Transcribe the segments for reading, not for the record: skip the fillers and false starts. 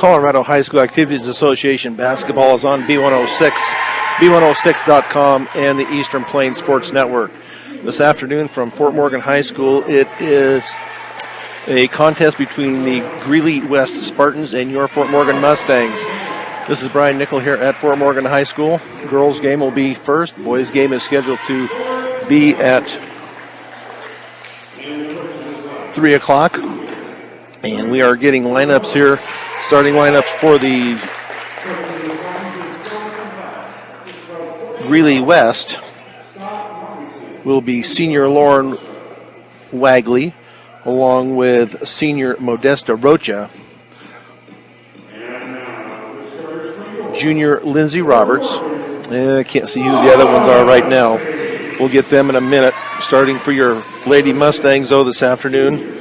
Colorado High School Activities Association basketball is on B106, B106.com, and the Eastern Plains Sports Network. This afternoon from Fort Morgan High School, it is a contest between the Greeley West Spartans and your Fort Morgan Mustangs. This is Brian Nickel here at Fort Morgan High School. Girls' game will be first. Boys' game is scheduled to be at 3 o'clock. And we are getting lineups here, starting lineups for the Greeley West will be senior Lauren Wagley, along with senior Modesta Rocha, junior Lindsay Roberts. I can't see who the other ones are right now. We'll get them in a minute. Starting for your Lady Mustangs, though, this afternoon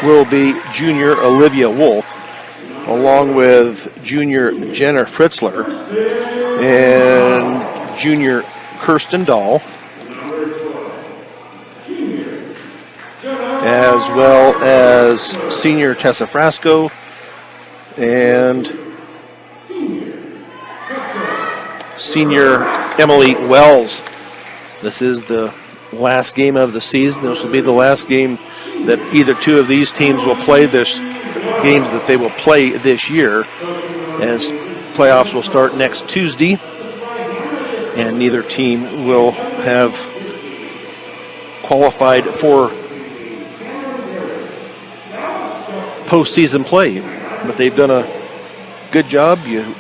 will be junior Olivia Wolf, along with junior Jenna Fritzler and junior Kirsten Dahl, as well as senior Tessa Frasco and senior Emily Wells. This is the last game of the season. This will be the last game that either two of these teams will play, this games that they will play this year, as playoffs will start next Tuesday, and neither team will have qualified for postseason play. But they've done a good job. You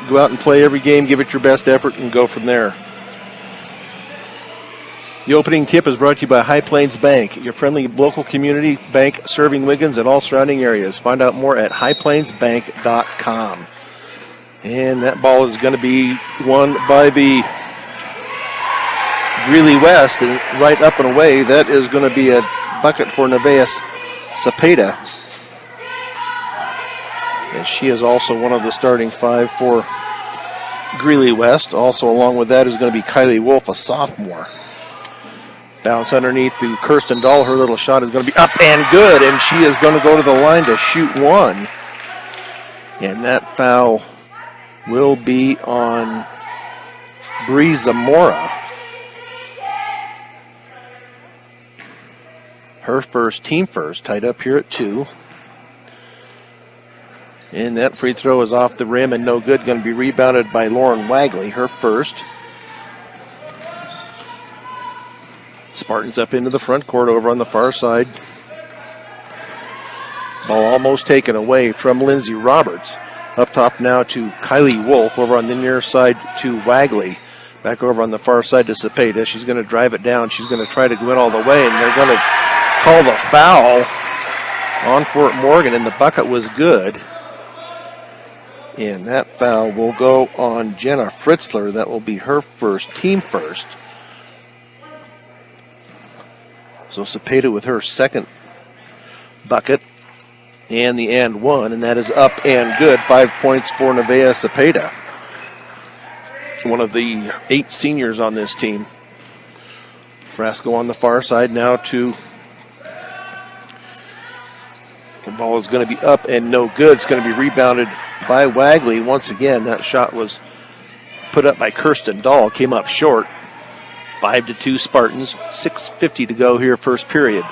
go out and play every game, give it your best effort, and go from there. The opening tip is brought to you by High Plains Bank, your friendly local community bank serving Wiggins and all surrounding areas. Find out more at highplainsbank.com. And that ball is going to be won by the Greeley West, and right up and away, that is going to be a bucket for Nevaeh Cepeda. And she is also one of the starting five for Greeley West. Also along with that is going to be Kylie Wolf, a sophomore. Bounce underneath to Kirsten Dahl. Her little shot is going to be up and good, and she is going to go to the line to shoot one. And that foul will be on Bree Zamora. Her first, team first, tied up here at 2. And that free throw is off the rim and no good. Going to be rebounded by Lauren Wagley, her first. Spartans up into the front court over on the far side. Ball almost taken away from Lindsay Roberts. Up top now to Kylie Wolf over on the near side to Wagley. Back over on the far side to Cepeda. She's going to drive it down. She's going to try to go in all the way, and they're going to call the foul on Fort Morgan, and the bucket was good. And that foul will go on Jenna Fritzler. That will be her first, team first. So Cepeda with her second bucket and the and one, and that is up and good. 5 points for Nevaeh Cepeda, one of the 8 seniors on this team. Frasco on the far side now to, the ball is going to be up and no good. It's going to be rebounded by Wagley. Once again, that shot was put up by Kirsten Dahl, came up short. 5-2 Spartans, 6:50 to go here, first period.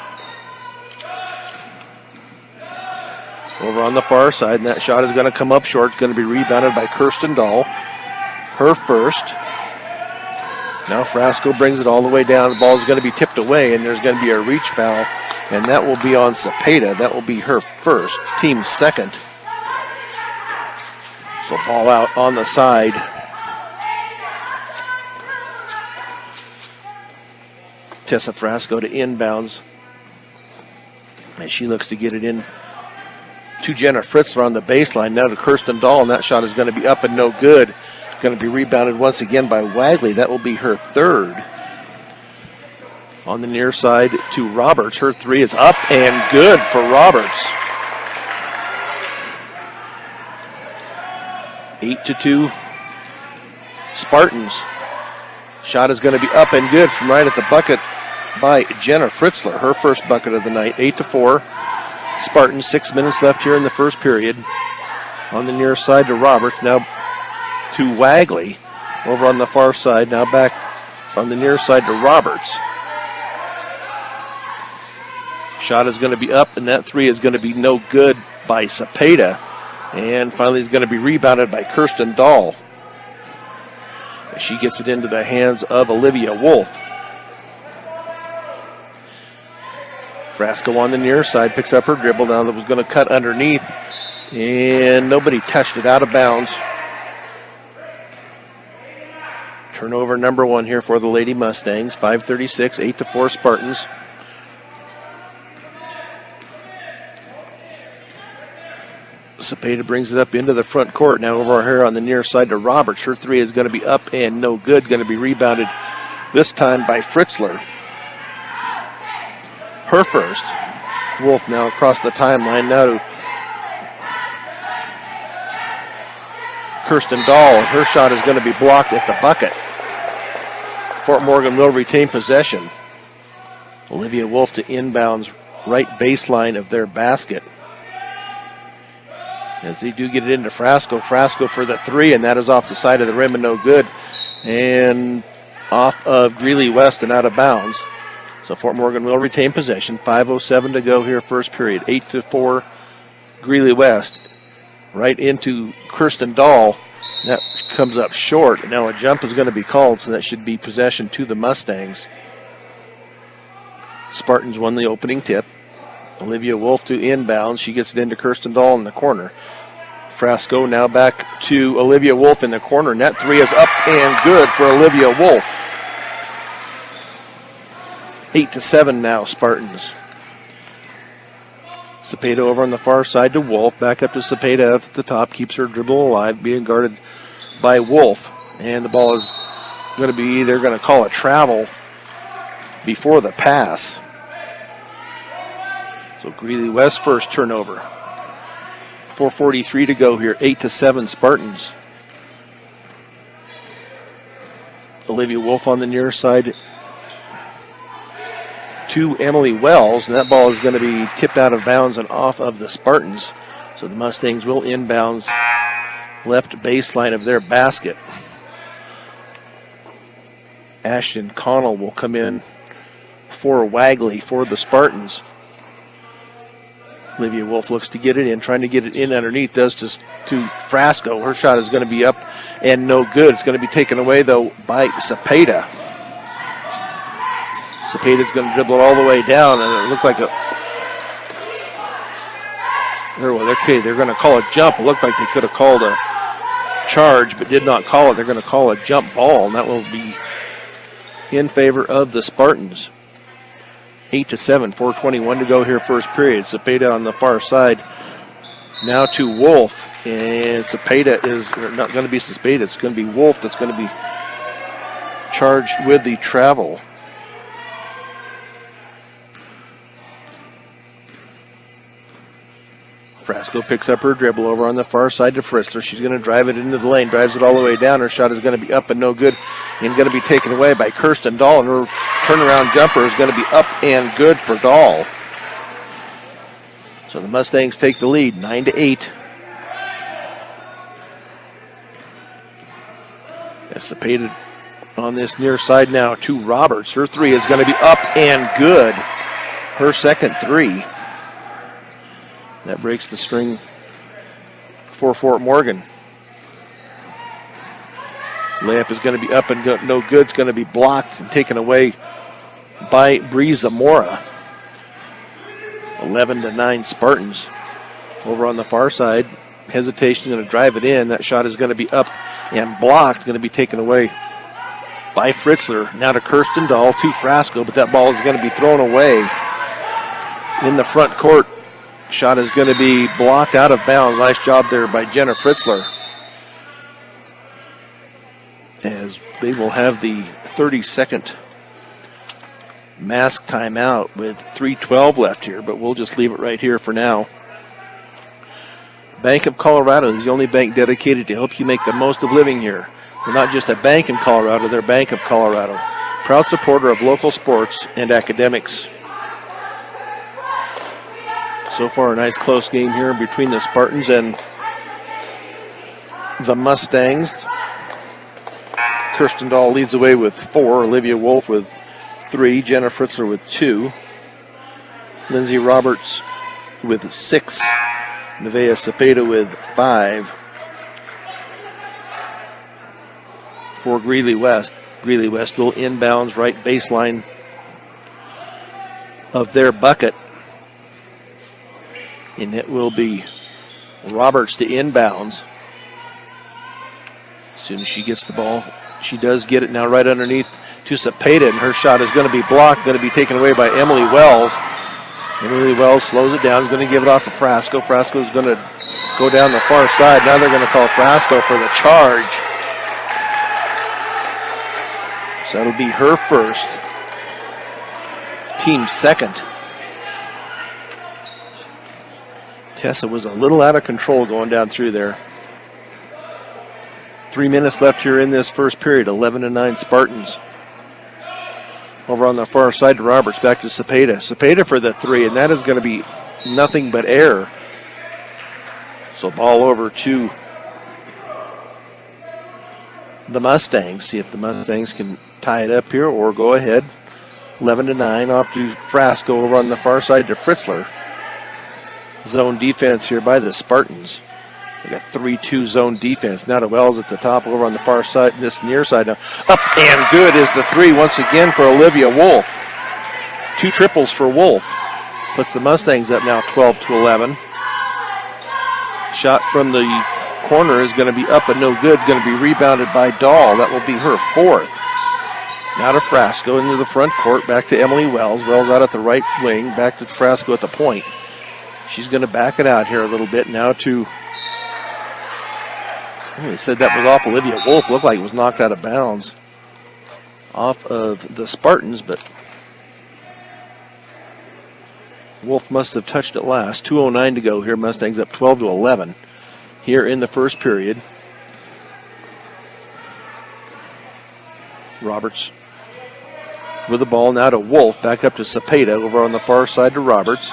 Over on the far side, and that shot is going to come up short. It's going to be rebounded by Kirsten Dahl, her first. Now Frasco brings it all the way down. The ball is going to be tipped away, and there's going to be a reach foul, and that will be on Cepeda. That will be her first, team second. So ball out on the side. Tessa Frasco to inbounds. And she looks to get it in to Jenna Fritzler on the baseline. Now to Kirsten Dahl, and that shot is going to be up and no good. Going to be rebounded once again by Wagley. That will be her third. On the near side to Roberts. Her three is up and good for Roberts. 8-2 Spartans. Shot is going to be up and good from right at the bucket by Jenna Fritzler. Her first bucket of the night. 8-4 Spartans. 6 minutes left here in the first period. On the near side to Roberts. Now to Wagley. Over on the far side. Now back on the near side to Roberts. Shot is going to be up, and that three is going to be no good by Cepeda. And finally is going to be rebounded by Kirsten Dahl. She gets it into the hands of Olivia Wolf. Frasco on the near side picks up her dribble now that was going to cut underneath, and nobody touched it, out of bounds. Turnover number one here for the Lady Mustangs. 5:36, 8-4 Spartans. Cepeda brings it up into the front court. Now over here on the near side to Roberts. Her three is going to be up and no good. Going to be rebounded this time by Fritzler. Her first. Wolf now across the timeline. Now to Kirsten Dahl. Her shot is going to be blocked at the bucket. Fort Morgan will retain possession. Olivia Wolf to inbounds right baseline of their basket. As they do get it into Frasco. Frasco for the three, and that is off the side of the rim and no good. And off of Greeley West and out of bounds. So Fort Morgan will retain possession. 5:07 to go here, first period. 8-4 Greeley West. Right into Kirsten Dahl. That comes up short. And now a jump is going to be called, so that should be possession to the Mustangs. Spartans won the opening tip. Olivia Wolf to inbounds. She gets it into Kirsten Dahl in the corner. Frasco now back to Olivia Wolf in the corner. And that three is up and good for Olivia Wolf. 8-7 now, Spartans. Cepeda over on the far side to Wolf. Back up to Cepeda at the top. Keeps her dribble alive, being guarded by Wolf. And the ball is going to be, they're going to call a travel before the pass. So Greeley West first turnover. 4:43 to go here. 8-7 Spartans. Olivia Wolf on the near side to Emily Wells. And that ball is going to be tipped out of bounds and off of the Spartans. So the Mustangs will inbounds left baseline of their basket. Ashton Connell will come in for Wagley for the Spartans. Olivia Wolf looks to get it in, trying to get it in underneath, does to Frasco. Her shot is going to be up and no good. It's going to be taken away, though, by Cepeda. Cepeda's going to dribble it all the way down, and it looked like they're going to call a jump. It looked like they could have called a charge, but did not call it. They're going to call a jump ball, and that will be in favor of the Spartans. 8-7, 4:21 to go here, first period. Cepeda on the far side. Now to Wolf, and Cepeda is not going to be Cepeda. It's going to be Wolf that's going to be charged with the travel. Frasco picks up her dribble over on the far side to Fritzler. She's going to drive it into the lane, drives it all the way down. Her shot is going to be up and no good, and going to be taken away by Kirsten Dahl, and her turnaround jumper is going to be up and good for Dahl. So the Mustangs take the lead, 9-8. As Cepeda on this near side now to Roberts. Her three is going to be up and good. Her second three. That breaks the string for Fort Morgan. Layup is going to be up and no good. It's going to be blocked and taken away by Bree Zamora. 11-9 Spartans. Over on the far side, hesitation, going to drive it in. That shot is going to be up and blocked. Going to be taken away by Fritzler. Now to Kirsten Dahl, to Frasco, but that ball is going to be thrown away in the front court. Shot is going to be blocked out of bounds. Nice job there by Jenna Fritzler. As they will have the 30-second mask timeout with 3:12 left here, but we'll just leave it right here for now. Bank of Colorado is the only bank dedicated to help you make the most of living here. They're not just a bank in Colorado, they're Bank of Colorado. Proud supporter of local sports and academics. So far, a nice close game here between the Spartans and the Mustangs. Kirsten Dahl leads the way with 4. Olivia Wolf with 3. Jenna Fritzler with 2. Lindsay Roberts with 6. Nevaeh Cepeda with 5. For Greeley West. Greeley West will inbounds right baseline of their bucket. And it will be Roberts to inbounds. As soon as she gets the ball, she does get it now right underneath to Cepeda, and her shot is going to be blocked, going to be taken away by Emily Wells. Emily Wells slows it down, is going to give it off to Frasco. Frasco is going to go down the far side. Now they're going to call Frasco for the charge. So that'll be her first, team second. Tessa was a little out of control going down through there. 3 minutes left here in this first period. 11-9 Spartans. Over on the far side to Roberts, back to Cepeda. Cepeda for the 3, and that is going to be nothing but air. So ball over to the Mustangs. See if the Mustangs can tie it up here or go ahead. 11-9 off to Frasco over on the far side to Fritzler. Zone defense here by the Spartans. They got 3-2 zone defense. Now to Wells at the top over on the far side, this near side now. Up and good is the 3 once again for Olivia Wolf. 2 triples for Wolf. Puts the Mustangs up now 12-11. Shot from the corner is going to be up and no good. Going to be rebounded by Dahl. That will be her 4th. Now to Frasco into the front court. Back to Emily Wells. Wells out at the right wing. Back to Frasco at the point. She's going to back it out here a little bit now to... They said that was off Olivia Wolf. Looked like it was knocked out of bounds off of the Spartans, but Wolf must have touched it last. 2:09 to go here. Mustangs up 12-11 here in the first period. Roberts with the ball now to Wolf. Back up to Cepeda over on the far side to Roberts.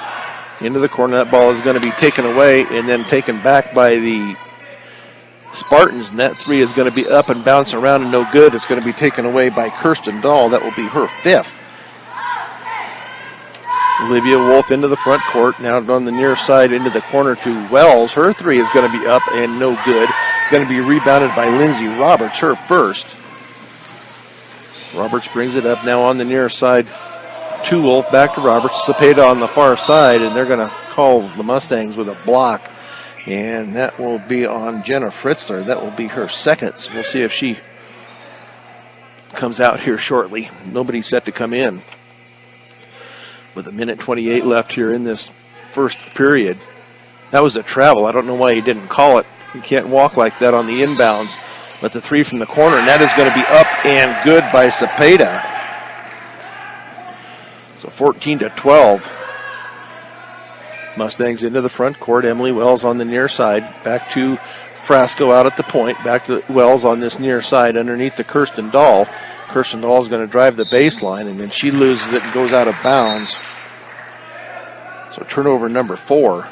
Into the corner. That ball is going to be taken away and then taken back by the Spartans. And that 3 is going to be up and bouncing around and no good. It's going to be taken away by Kirsten Dahl. That will be her 5th. Olivia Wolf into the front court. Now on the near side into the corner to Wells. Her 3 is going to be up and no good. Going to be rebounded by Lindsay Roberts, her first. Roberts brings it up now on the near side to Wolf. Back to Roberts. Cepeda on the far side, and they're going to call the Mustangs with a block. And that will be on Jenna Fritzler. That will be her 2nd. So we'll see if she comes out here shortly. Nobody set to come in. With 1:28 left here in this first period. That was a travel. I don't know why he didn't call it. You can't walk like that on the inbounds. But the 3 from the corner, and that is going to be up and good by Cepeda. So 14-12. Mustangs into the front court. Emily Wells on the near side. Back to Frasco out at the point. Back to Wells on this near side underneath the Kirsten Dahl. Kirsten Dahl is going to drive the baseline, and then she loses it and goes out of bounds. So turnover number 4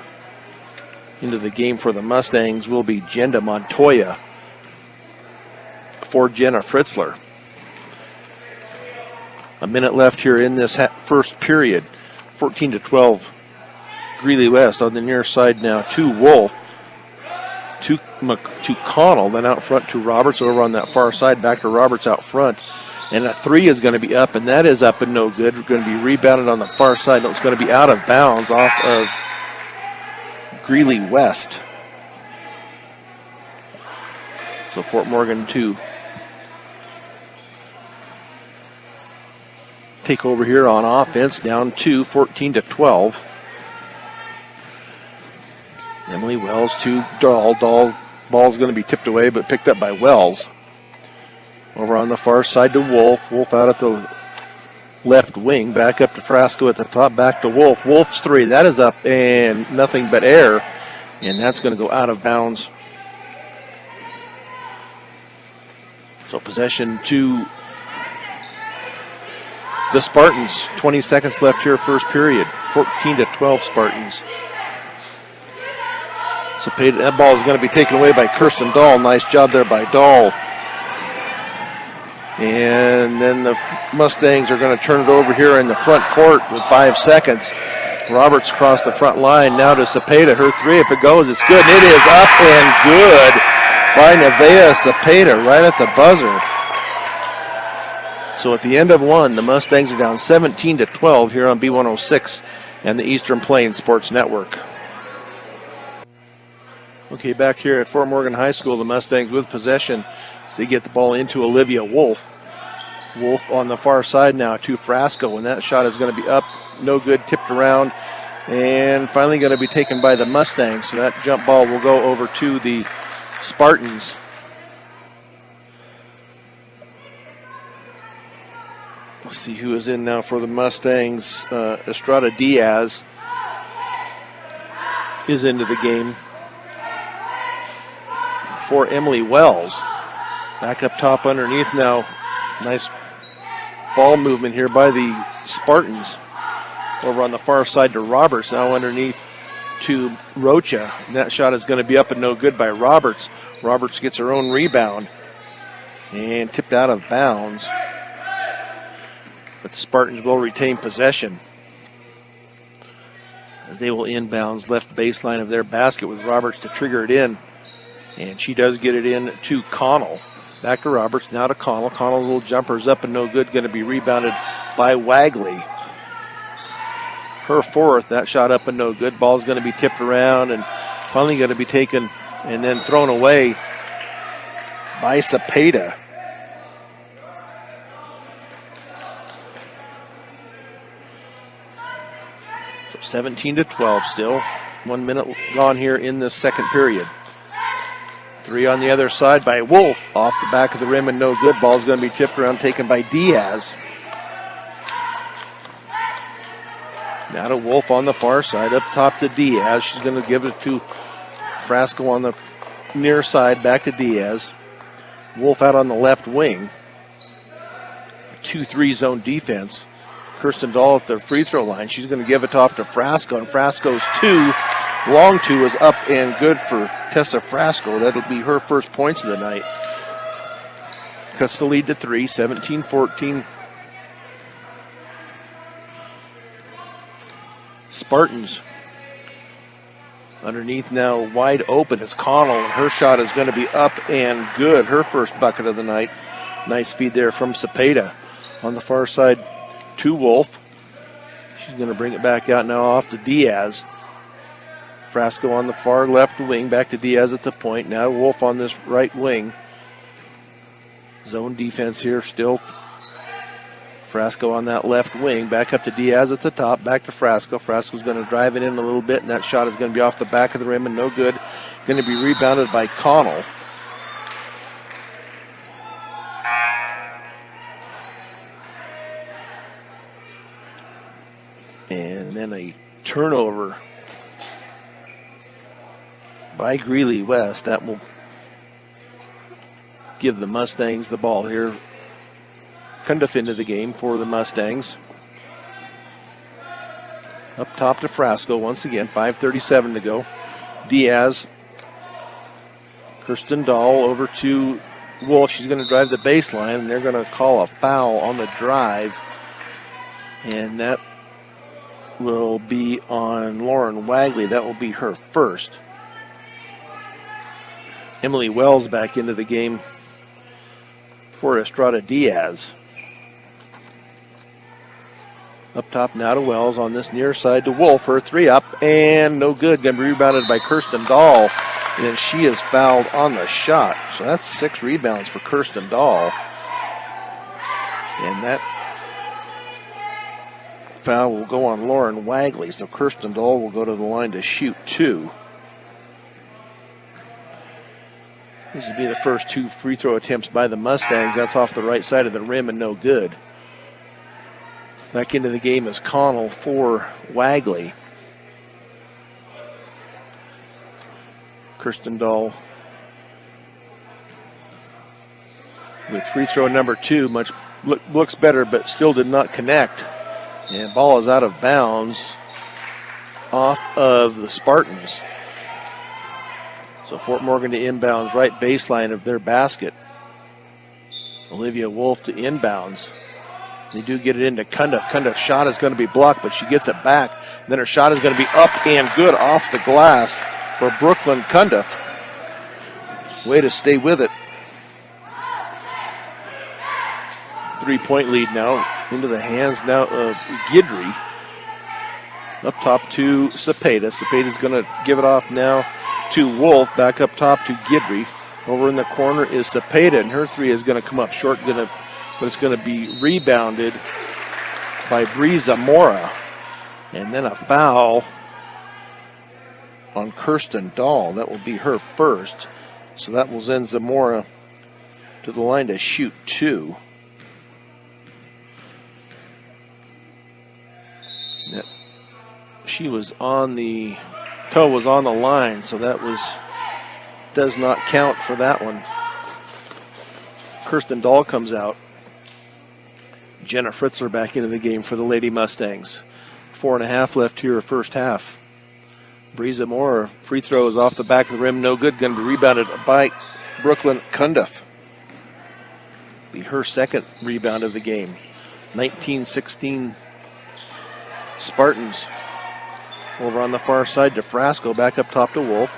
into the game for the Mustangs will be Jenda Montoya for Jenna Fritzler. A minute left here in this first period. 14-12. Greeley West on the near side now to Wolf. To Connell, then out front to Roberts over on that far side. Back to Roberts out front. And a 3 is going to be up, and that is up and no good. We're going to be rebounded on the far side. It's going to be out of bounds off of Greeley West. So Fort Morgan to take over here on offense, down to 14-12. Emily Wells to Dahl. Dahl, ball's going to be tipped away, but picked up by Wells. Over on the far side to Wolf. Wolf out at the left wing. Back up to Frasco at the top. Back to Wolf. Wolf's 3. That is up and nothing but air. And that's going to go out of bounds. So possession to the Spartans. 20 seconds left here, first period. 14-12 Spartans. Cepeda, that ball is going to be taken away by Kirsten Dahl. Nice job there by Dahl. And then the Mustangs are going to turn it over here in the front court with 5 seconds. Roberts across the front line now to Cepeda. Her three, if it goes, it's good. And it is up and good by Nevaeh Cepeda right at the buzzer. So at the end of one, the Mustangs are down 17-12 here on B106 and the Eastern Plains Sports Network. Okay, back here at Fort Morgan High School, the Mustangs with possession. So you get the ball into Olivia Wolf. Wolf on the far side now to Frasco, and that shot is going to be up, no good, tipped around, and finally going to be taken by the Mustangs. So that jump ball will go over to the Spartans. Let's see who is in now for the Mustangs. Estrada Diaz is into the game for Emily Wells. Back up top underneath now. Nice ball movement here by the Spartans. Over on the far side to Roberts. Now underneath to Rocha. And that shot is going to be up and no good by Roberts. Roberts gets her own rebound. And tipped out of bounds. But the Spartans will retain possession, as they will inbounds left baseline of their basket with Roberts to trigger it in. And she does get it in to Connell. Back to Roberts, now to Connell. Connell's little jumper's up and no good, going to be rebounded by Wagley. Her fourth, that shot up and no good. Ball's going to be tipped around and finally going to be taken and then thrown away by Cepeda. So 17-12 still. 1 minute gone here in the second period. Three on the other side by Wolf. Off the back of the rim and no good. Ball's going to be tipped around, taken by Diaz. Now to Wolf on the far side, up top to Diaz. She's going to give it to Frasco on the near side, back to Diaz. Wolf out on the left wing. 2-3 zone defense. Kirsten Dahl at the free throw line. She's going to give it off to Frasco, and Frasco's long two is up and good for Tessa Frasco. That'll be her first points of the night. Cuts the lead to 3, 17-14. Spartans underneath now, wide open is Connell, and her shot is going to be up and good. Her first bucket of the night. Nice feed there from Cepeda. On the far side to Wolf. She's going to bring it back out now off to Diaz. Frasco on the far left wing, back to Diaz at the point. Now Wolf on this right wing. Zone defense here still. Frasco on that left wing, back up to Diaz at the top, back to Frasco. Frasco's going to drive it in a little bit, and that shot is going to be off the back of the rim and no good. Going to be rebounded by Connell. And then a turnover by Greeley West. That will give the Mustangs the ball here. Cundiff into the game for the Mustangs. Up top to Frasco once again. 5:37 to go. Diaz. Kirsten Dahl over to Wolf. She's going to drive the baseline, and they're going to call a foul on the drive. And that will be on Lauren Wagley. That will be her first. Emily Wells back into the game for Estrada Diaz. Up top now to Wells on this near side to Wolf. Her three up and no good. Going to be rebounded by Kirsten Dahl. And she is fouled on the shot. So that's 6 rebounds for Kirsten Dahl. And that foul will go on Lauren Wagley. So Kirsten Dahl will go to the line to shoot 2. This will be the first 2 free throw attempts by the Mustangs. That's off the right side of the rim and no good. Back into the game is Connell for Wagley. Kirsten Dahl with free throw number 2. Looks better, but still did not connect. And ball is out of bounds off of the Spartans. So Fort Morgan to inbounds, right baseline of their basket. Olivia Wolf to inbounds. They do get it into Cundiff. Cundiff's shot is going to be blocked, but she gets it back. Then her shot is going to be up and good off the glass for Brooklyn Cundiff. Way to stay with it. 3-point lead now into the hands now of Guidry. Up top to Cepeda. Cepeda's going to give it off now to Wolf. Back up top to Guidry. Over in the corner is Cepeda, and her three is going to come up short, but it's going to be rebounded by Bree Zamora. And then a foul on Kirsten Dahl. That will be her first. So that will send Zamora to the line to shoot 2. She was on the toe was on the line, so that does not count for that one. Kirsten Dahl comes out. Jenna Fritzler back into the game for the Lady Mustangs. 4.5 left here, first half. Bree Zamora, free throw is off the back of the rim, no good. Going to be rebounded by Brooklyn Cundiff. Be her second rebound of the game. 19-16 Spartans. Over on the far side to Frasco, back up top to Wolf.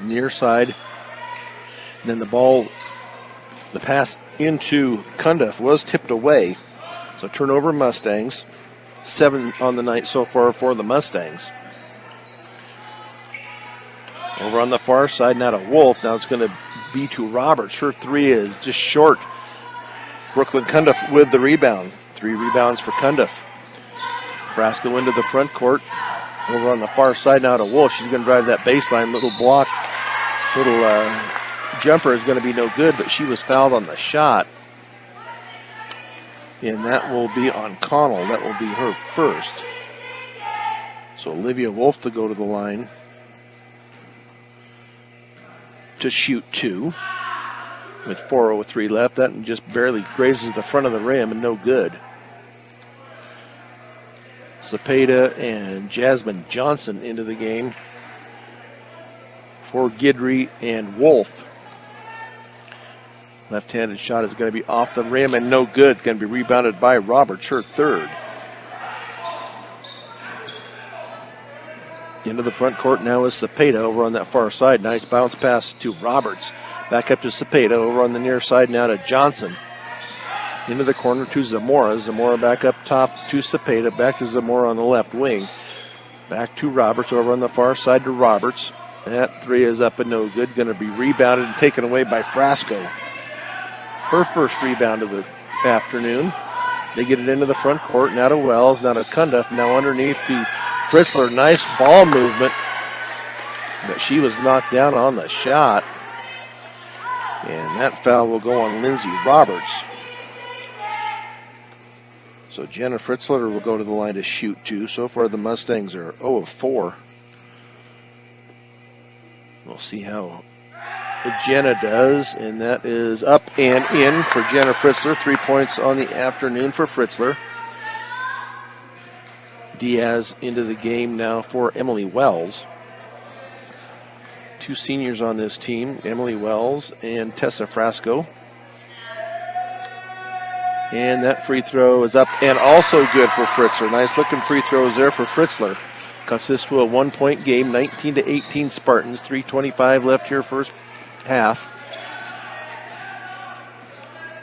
Near side. Then the pass into Cundiff was tipped away. So turnover Mustangs. 7 on the night so far for the Mustangs. Over on the far side now to Wolf. Now it's going to be to Roberts. Her three is just short. Brooklyn Cundiff with the rebound. 3 rebounds for Cundiff. Frasco into the front court. Over on the far side now to Wolf. She's going to drive that baseline. Little jumper is going to be no good, but she was fouled on the shot. And that will be on Connell. That will be her first. So Olivia Wolf to go to the line to shoot 2. With 4:03 left, that just barely grazes the front of the rim and no good. Cepeda and Jasmine Johnson into the game for Guidry and Wolf. Left-handed shot is going to be off the rim and no good. Going to be rebounded by Roberts, her third. Into the front court now is Cepeda over on that far side. Nice bounce pass to Roberts. Back up to Cepeda over on the near side now to Johnson. Into the corner to Zamora. Zamora back up top to Cepeda. Back to Zamora on the left wing. Back to Roberts over on the far side to Roberts. That three is up and no good. Going to be rebounded and taken away by Frasco. Her first rebound of the afternoon. They get it into the front court. Now to Wells. Now to Cundiff. Now underneath to Fritzler. Nice ball movement. But she was knocked down on the shot. And that foul will go on Lindsay Roberts. So Jenna Fritzler will go to the line to shoot 2. So far the Mustangs are 0 of 4. We'll see how Jenna does. And that is up and in for Jenna Fritzler. 3 points on the afternoon for Fritzler. Diaz into the game now for Emily Wells. 2 seniors on this team, Emily Wells and Tessa Frasco. And that free throw is up and also good for Fritzler. Nice looking free throws there for Fritzler. Cuts this to a 1-point game, 19-18 Spartans. 3:25 left here first half.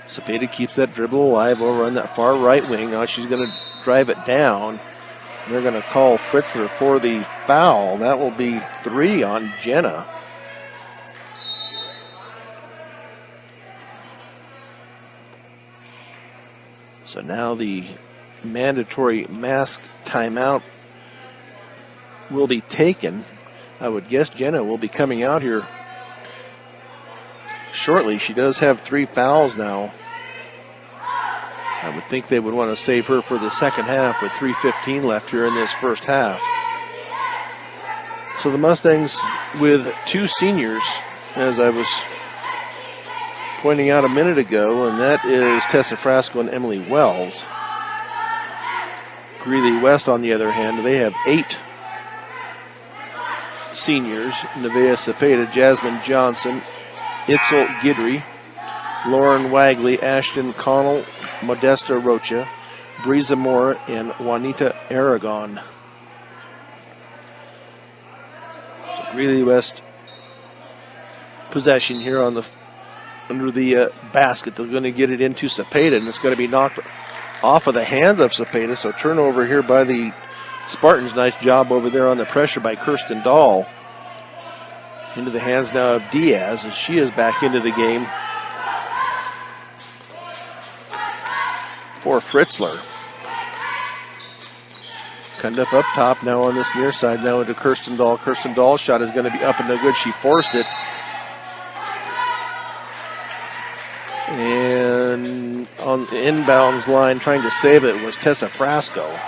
Cepeda keeps that dribble alive over on that far right wing. Now she's going to drive it down. They're going to call Fritzler for the foul. That will be 3 on Jenna. So now the mandatory mask timeout will be taken. I would guess Jenna will be coming out here shortly. She does have 3 fouls now. I would think they would want to save her for the second half with 3:15 left here in this first half. So the Mustangs with 2 seniors, as I was pointing out a minute ago, and that is Tessa Frasco and Emily Wells. Greeley West, on the other hand, they have 8 seniors, Nevaeh Cepeda, Jasmine Johnson, Itzel Gidry, Lauren Wagley, Ashton Connell, Modesta Rocha, Breeza Moore, and Juanita Aragon. So Greeley West possession here on the under the basket. They're going to get it into Cepeda, and it's going to be knocked off of the hands of Cepeda. So turnover here by the Spartans. Nice job over there on the pressure by Kirsten Dahl. Into the hands now of Diaz as she is back into the game for Fritzler. Cundiff up top now on this near side, now into Kirsten Dahl. Kirsten Dahl's shot is going to be up and no good. She forced it. And on the inbounds line trying to save it was Tessa Frasco.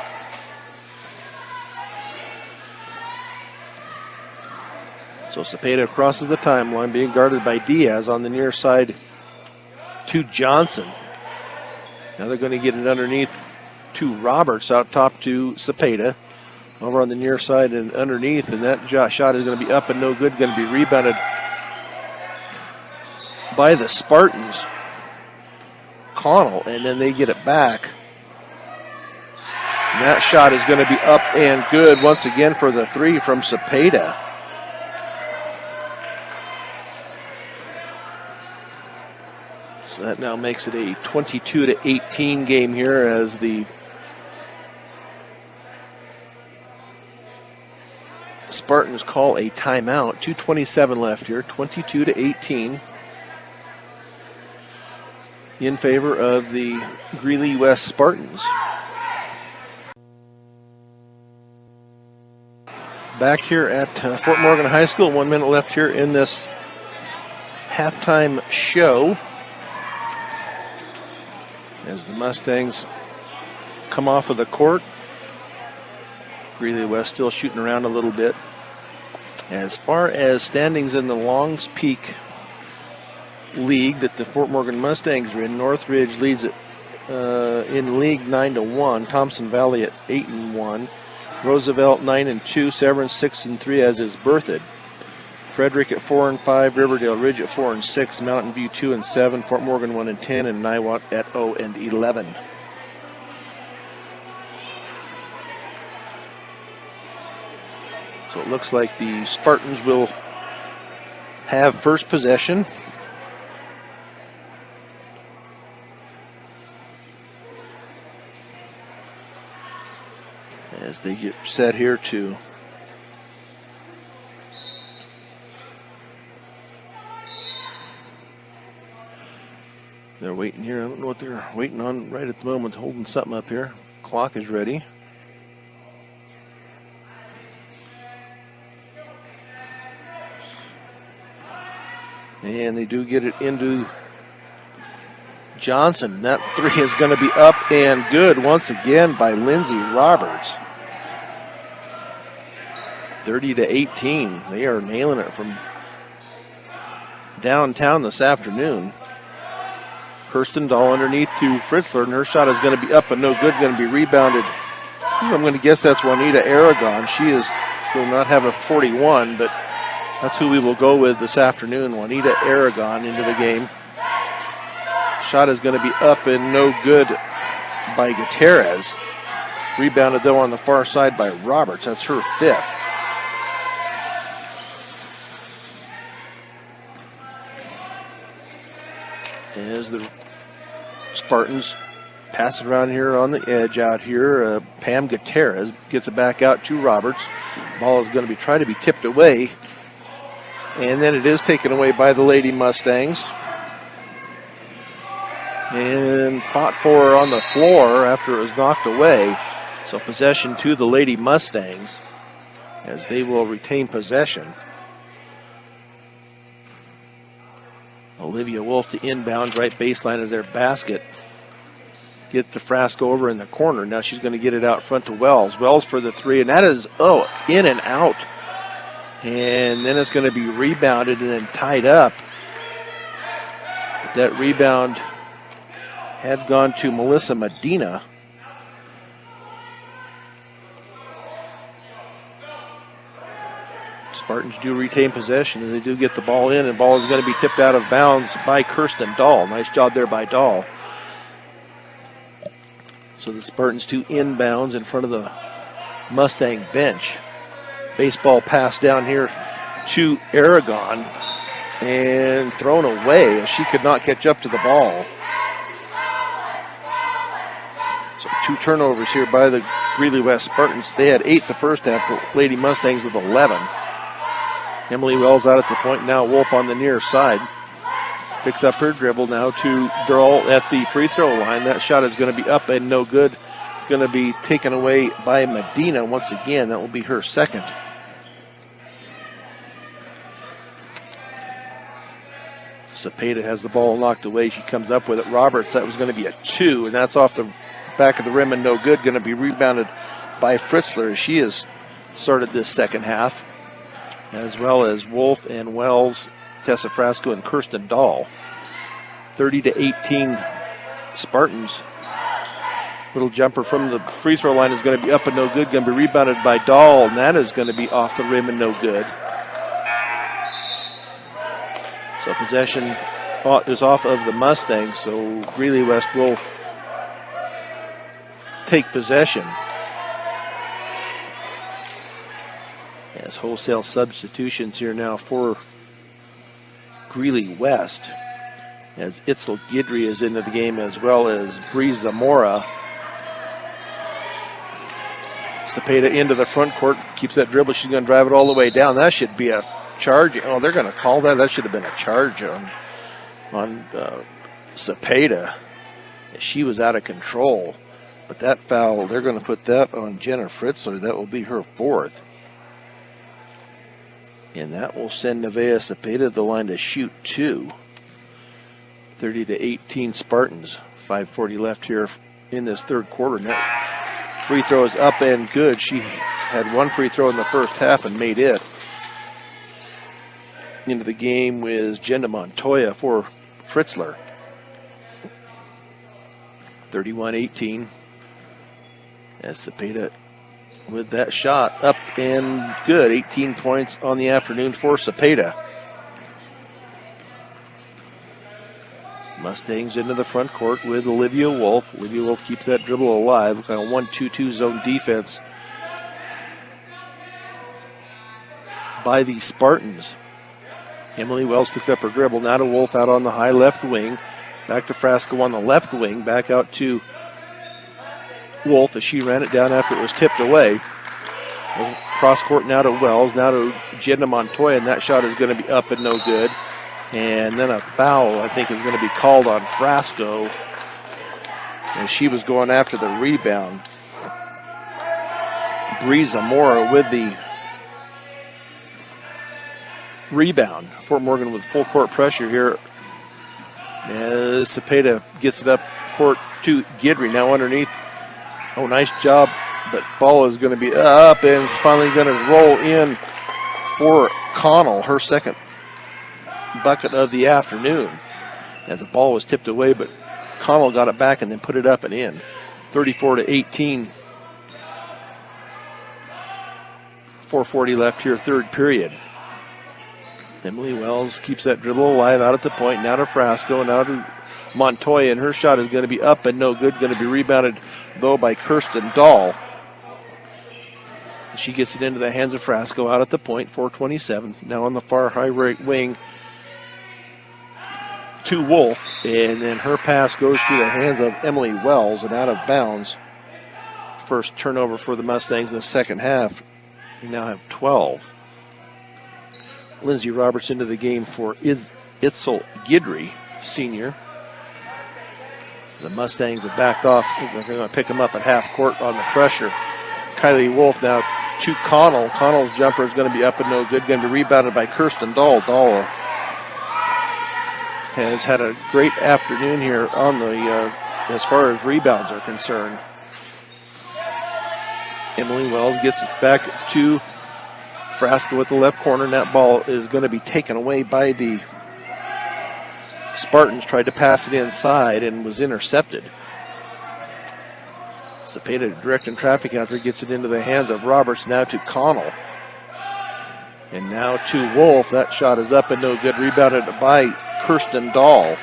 So Cepeda crosses the timeline, being guarded by Diaz on the near side to Johnson. Now they're going to get it underneath to Roberts, out top to Cepeda. Over on the near side and underneath, and that shot is going to be up and no good, going to be rebounded by the Spartans. Connell, and then they get it back. And that shot is going to be up and good once again for the three from Cepeda. So that now makes it a 22-18 game here as the Spartans call a timeout. 2:27 left here, 22-18 in favor of the Greeley West Spartans. Back here at Fort Morgan High School, 1 minute left here in this halftime show as the Mustangs come off of the court. Greeley West still shooting around a little bit. As far as standings in the Longs Peak League that the Fort Morgan Mustangs are in, Northridge leads it in league 9-1. Thompson Valley at 8-1. Roosevelt 9-2. Severn 6-3, as is Berthoud. Frederick at 4-5. Riverdale Ridge at 4-6. Mountain View 2-7. Fort Morgan 1-10, and Niwot at 0-11. So it looks like the Spartans will have first possession. As they get set here to they're waiting here. I don't know what they're waiting on right at the moment, holding something up here. Clock is ready. And they do get it into Johnson. That three is going to be up and good once again by Lindsay Roberts. 30-18. They are nailing it from downtown this afternoon. Kirsten Dahl underneath to Fritzler, and her shot is going to be up and no good, going to be rebounded. I'm going to guess that's Juanita Aragon. She will not have a 41, but that's who we will go with this afternoon. Juanita Aragon into the game. Shot is going to be up and no good by Gutierrez. Rebounded, though, on the far side by Roberts. That's her fifth. As the Spartans pass it around here on the edge out here, Pam Gutierrez gets it back out to Roberts. Ball is going to be trying to be tipped away. And then it is taken away by the Lady Mustangs. And fought for on the floor after it was knocked away. So possession to the Lady Mustangs as they will retain possession. Olivia Wolf to inbound, right baseline of their basket. Get the Frasco over in the corner. Now she's going to get it out front to Wells. Wells for the three, and that is, in and out. And then it's going to be rebounded and then tied up. But that rebound had gone to Melissa Medina. Spartans do retain possession as they do get the ball in, and ball is going to be tipped out of bounds by Kirsten Dahl. Nice job there by Dahl. So the Spartans to inbounds in front of the Mustang bench. Baseball pass down here to Aragon and thrown away as she could not catch up to the ball. So 2 turnovers here by the Greeley West Spartans. They had 8 the first half. The Lady Mustangs with 11. Emily Wells out at the point. Now Wolf on the near side. Picks up her dribble now to Durrell at the free throw line. That shot is going to be up and no good. It's going to be taken away by Medina once again. That will be her second. Cepeda has the ball knocked away. She comes up with it. Roberts, that was going to be a 2, and that's off the back of the rim and no good. Going to be rebounded by Fritzler as she has started this second half, as well as Wolf and Wells, Tessa Frasco, and Kirsten Dahl. 30-18 Spartans. Little jumper from the free throw line is going to be up and no good. Going to be rebounded by Dahl, and that is going to be off the rim and no good. So possession is off of the Mustangs, so Greeley West will take possession. As wholesale substitutions here now for Greeley West, as Itzel Gidry is into the game, as well as Bree Zamora. Cepeda into the front court, keeps that dribble. She's going to drive it all the way down. That should be a charge. Oh, they're going to call that. That should have been a charge on Cepeda. She was out of control. But that foul, they're going to put that on Jenna Fritzler. That will be her 4th. And that will send Nevaeh Cepeda to the line to shoot 2. 30-18 Spartans. 5:40 left here in this third quarter. Now free throw is up and good. She had 1 free throw in the first half and made it. Into the game with Jenna Montoya for Fritzler. 31-18. As Cepeda with that shot up and good. 18 points on the afternoon for Cepeda. Mustangs into the front court with Olivia Wolf. Olivia Wolf keeps that dribble alive. Kind of 1-2-2 zone defense by the Spartans. Emily Wells picks up her dribble. Now to Wolf out on the high left wing. Back to Frasco on the left wing. Back out to Wolf as she ran it down after it was tipped away. Cross court now to Wells. Now to Jenna Montoya, and that shot is going to be up and no good. And then a foul, I think, is going to be called on Frasco as she was going after the rebound. Bree Zamora with the rebound. Fort Morgan with full court pressure here. As Cepeda gets it up court to Gidry. Now underneath. Oh, nice job. But ball is going to be up and finally going to roll in for Connell, her second bucket of the afternoon. As the ball was tipped away, but Connell got it back and then put it up and in. 34-18. 4:40 left here, third period. Emily Wells keeps that dribble alive out at the point. Now to Frasco, now to Montoya, and her shot is going to be up and no good. Going to be rebounded, though, by Kirsten Dahl. She gets it into the hands of Frasco out at the point, 4:27. Now on the far high right wing to Wolf, and then her pass goes through the hands of Emily Wells and out of bounds. First turnover for the Mustangs in the second half. We now have 12. Lindsay Roberts into the game for Itzel Gidry, senior. The Mustangs have backed off. They're going to pick them up at half court on the pressure. Kylie Wolf now to Connell. Connell's jumper is going to be up and no good. Going to be rebounded by Kirsten Dahl. Dahl has had a great afternoon here on the as far as rebounds are concerned. Emily Wells gets it back to Frasco at the left corner, and that ball is going to be taken away by the Spartans. Tried to pass it inside and was intercepted. Cepeda directing traffic out there, gets it into the hands of Roberts, now to Connell. And now to Wolf. That shot is up and no good. Rebounded by Kirsten Dahl.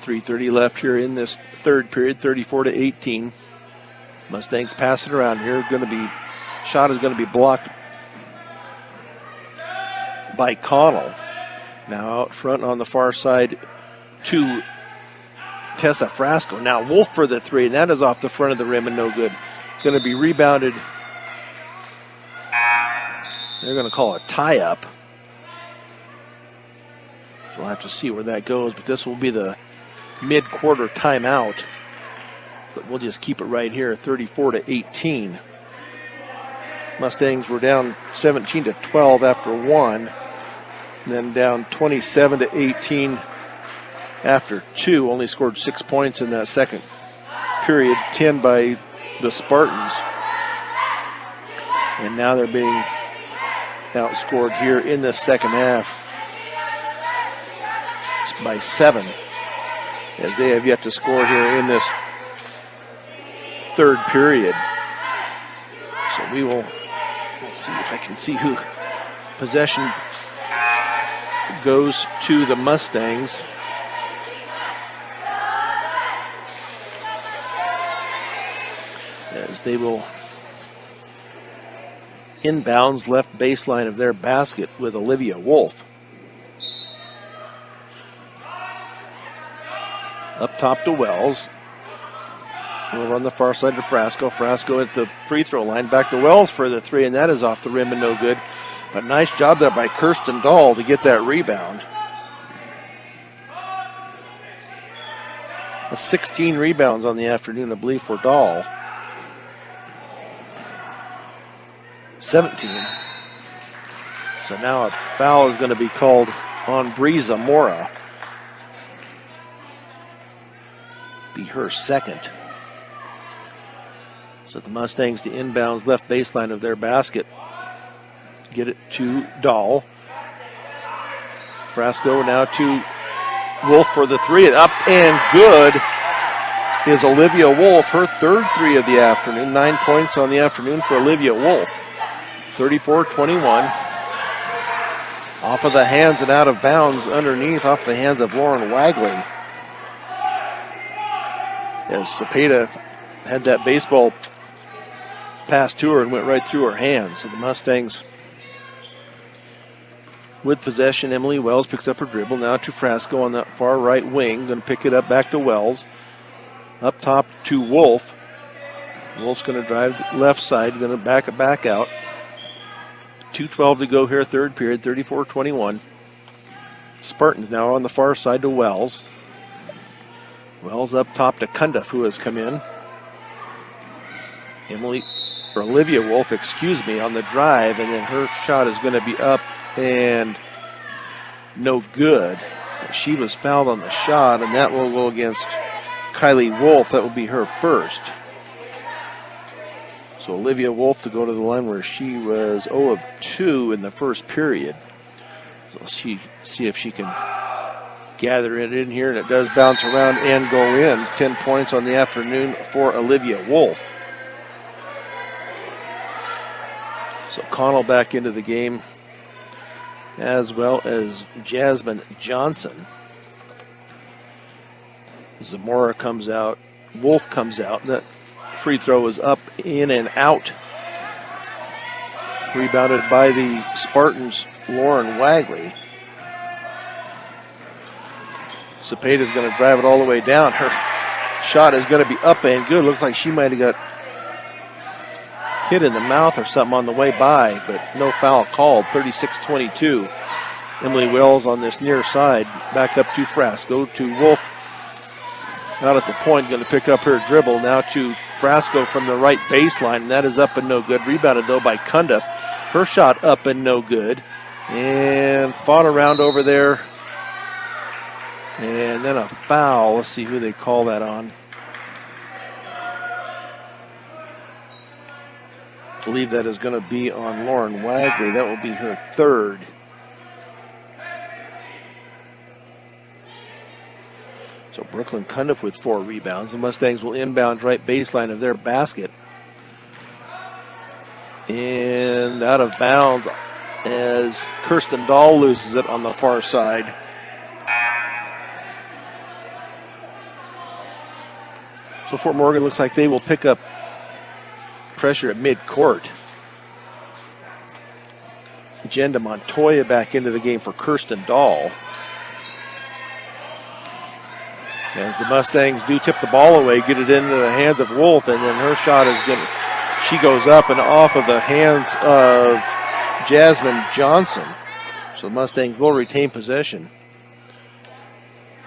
.330 left here in this third period, 34-18. Mustangs pass it around here. Shot is going to be blocked by Connell. Now out front on the far side to Tessa Frasco. Now Wolf for the three, and that is off the front of the rim and no good. Going to be rebounded. They're going to call a tie-up. We'll have to see where that goes, but this will be the mid-quarter timeout. But we'll just keep it right here, 34-18. Mustangs were down 17-12 after one, then down 27-18 after two. Only scored 6 points in that second period, 10 by the Spartans. And now they're being outscored here in the second half by 7, as they have yet to score here in this third period. So we will, let's see if I can see who possession goes to the Mustangs. As they will inbounds left baseline of their basket with Olivia Wolf. Up top to Wells. Over on the far side to Frasco. Frasco at the free throw line. Back to Wells for the three, and that is off the rim and no good. But nice job there by Kirsten Dahl to get that rebound. 16 rebounds on the afternoon, I believe, for Dahl. 17. So now a foul is going to be called on Bree Zamora. Be her second. So the Mustangs to inbounds left baseline of their basket. Get it to Dahl. Frasco now to Wolf for the three. Up and good is Olivia Wolf. Her third three of the afternoon. 9 points on the afternoon for Olivia Wolf. 34-21. Off of the hands and out of bounds underneath, off the hands of Lauren Wagley. As Cepeda had that baseball pass to her and went right through her hands. So the Mustangs with possession. Emily Wells picks up her dribble. Now to Frasco on that far right wing. Going to pick it up back to Wells. Up top to Wolf. Wolf's going to drive the left side. Going to back it back out. 2:12 to go here, third period, 34-21. Spartans now on the far side to Wells. Wells up top to Cundiff, who has come in. Olivia Wolf, on the drive, and then her shot is going to be up and no good. She was fouled on the shot, and that will go against Kylie Wolf. That will be her first. So Olivia Wolf to go to the line where she was 0 of 2 in the first period. So see if she can gather it in here, and it does bounce around and go in. 10 points on the afternoon for Olivia Wolf. So Connell back into the game, as well as Jasmine Johnson. Zamora comes out. Wolf comes out. That free throw is up, in, and out. Rebounded by the Spartans, Lauren Wagley. Cepeda's going to drive it all the way down. Her shot is going to be up and good. Looks like she might have got hit in the mouth or something on the way by, but no foul called. 36-22. Emily Wells on this near side. Back up to Frasco, to Wolf. Out at the point, going to pick up her dribble. Now to Frasco from the right baseline, and that is up and no good. Rebounded, though, by Cundiff. Her shot up and no good. And fought around over there. And then a foul. Let's see who they call that on. I believe that is going to be on Lauren Wagley. That will be her third. So Brooklyn Cundiff with 4 rebounds. The Mustangs will inbound right baseline of their basket. And out of bounds as Kirsten Dahl loses it on the far side. So Fort Morgan looks like they will pick up pressure at midcourt. Jenda Montoya back into the game for Kirsten Dahl. As the Mustangs do tip the ball away, get it into the hands of Wolf, and then her shot is good. She goes up and off of the hands of Jasmine Johnson. So the Mustangs will retain possession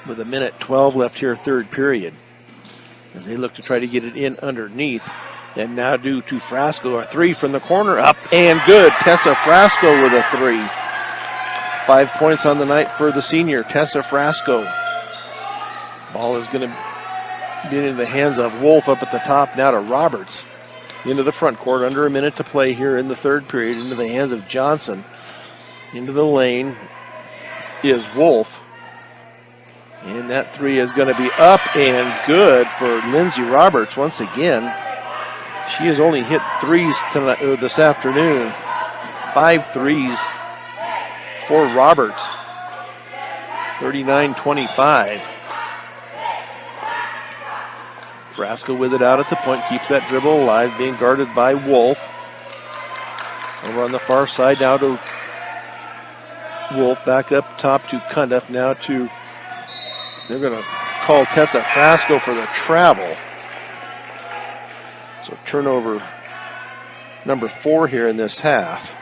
with 1:12 left here, third period, as they look to try to get it in underneath. And now due to Frasco, a three from the corner, up and good. Tessa Frasco with a three. 5 points on the night for the senior, Tessa Frasco. Ball is going to be in the hands of Wolf up at the top, now to Roberts. Into the front court, under a minute to play here in the third period, into the hands of Johnson. Into the lane is Wolf. And that three is going to be up and good for Lindsay Roberts once again. She has only hit threes tonight, this afternoon. 5 threes for Roberts. 39-25. Frasco with it out at the point, keeps that dribble alive, being guarded by Wolf. Over on the far side now to Wolf, back up top to Cundiff, now to, they're going to call Tessa Frasco for the travel. So turnover number 4 here in this half.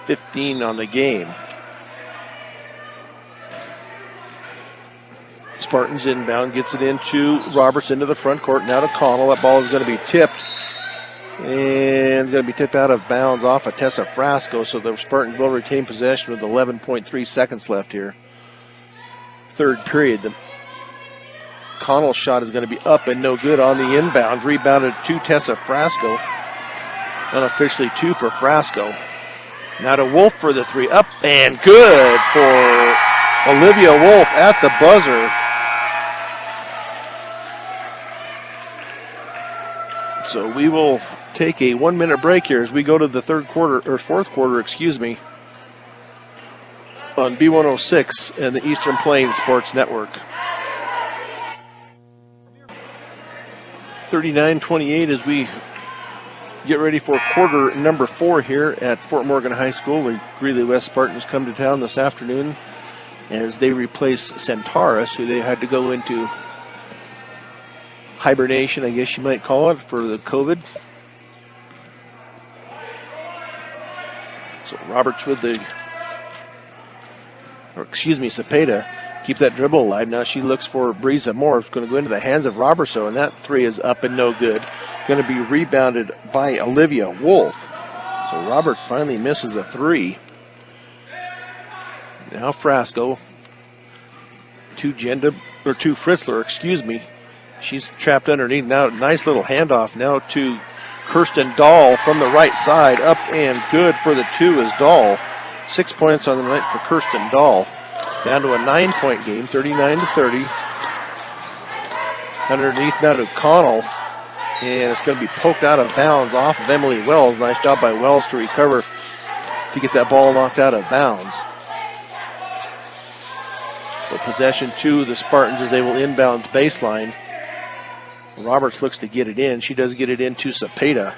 15 on the game. Spartans inbound, gets it into Roberts into the front court, now to Connell. That ball is going to be tipped and going to be tipped out of bounds off of Tessa Frasco, so the Spartans will retain possession with 11.3 seconds left here. Third period. The Connell's shot is going to be up and no good on the inbound. Rebounded to Tessa Frasco. Unofficially 2 for Frasco. Now to Wolf for the three. Up and good for Olivia Wolf at the buzzer. So we will take a 1 minute break here as we go to the fourth quarter, on B106 and the Eastern Plains Sports Network. 39-28 as we get ready for quarter number 4 here at Fort Morgan High School. The Greeley West Spartans come to town this afternoon as they replace Centaurus, who they had to go into hibernation, I guess you might call it, for the COVID. So Roberts with Cepeda keeps that dribble alive. Now she looks for Breeza Moore. It's going to go into the hands of Robertson, and that three is up and no good. Going to be rebounded by Olivia Wolf. So Roberts finally misses a three. Now Frasco to Fritzler, She's trapped underneath. Now nice little handoff now to Kirsten Dahl from the right side. Up and good for the two is Dahl. 6 points on the night for Kirsten Dahl. Down to a 9-point game, 39-30. Underneath now to Connell. And it's going to be poked out of bounds off of Emily Wells. Nice job by Wells to recover to get that ball knocked out of bounds. So possession to the Spartans as they will inbounds baseline. Roberts looks to get it in. She does get it into Cepeda